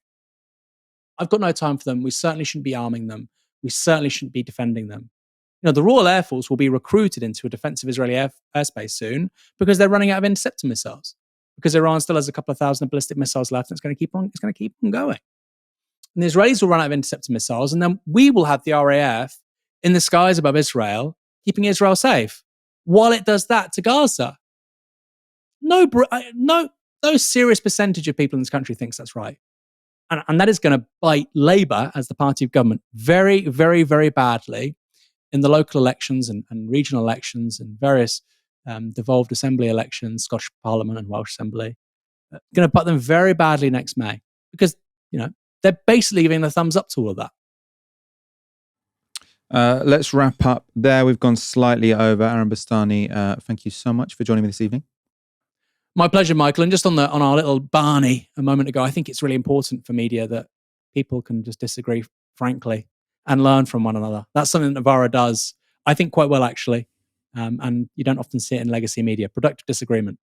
I've got no time for them. We certainly shouldn't be arming them. We certainly shouldn't be defending them. The Royal Air Force will be recruited into a defensive Israeli airspace soon because they're running out of interceptor missiles. Because Iran still has a couple of thousand ballistic missiles left, and it's going to keep on going. And the Israelis will run out of interceptor missiles, and then we will have the RAF in the skies above Israel, keeping Israel safe, while it does that to Gaza. No serious percentage of people in this country thinks that's right. And that is going to bite Labour as the party of government very, very, very badly in the local elections and regional elections and various devolved assembly elections, Scottish Parliament and Welsh Assembly. Going to bite them very badly next May because, they're basically giving the thumbs up to all of that. Let's wrap up there. We've gone slightly over. Aaron Bastani, thank you so much for joining me this evening. My pleasure, Michael. And just on our little Barney a moment ago, I think it's really important for media that people can just disagree frankly and learn from one another. That's something that Novara does, I think, quite well, actually. And you don't often see it in legacy media. Productive disagreement.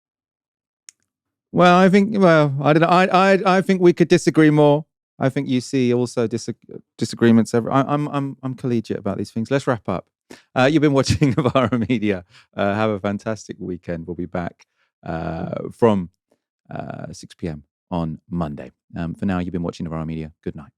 Well, I think I think we could disagree more. I think you see also disagreements. I'm collegiate about these things. Let's wrap up. You've been watching Novara Media. Have a fantastic weekend. We'll be back from 6 p.m. on Monday. For now, you've been watching Novara Media. Good night.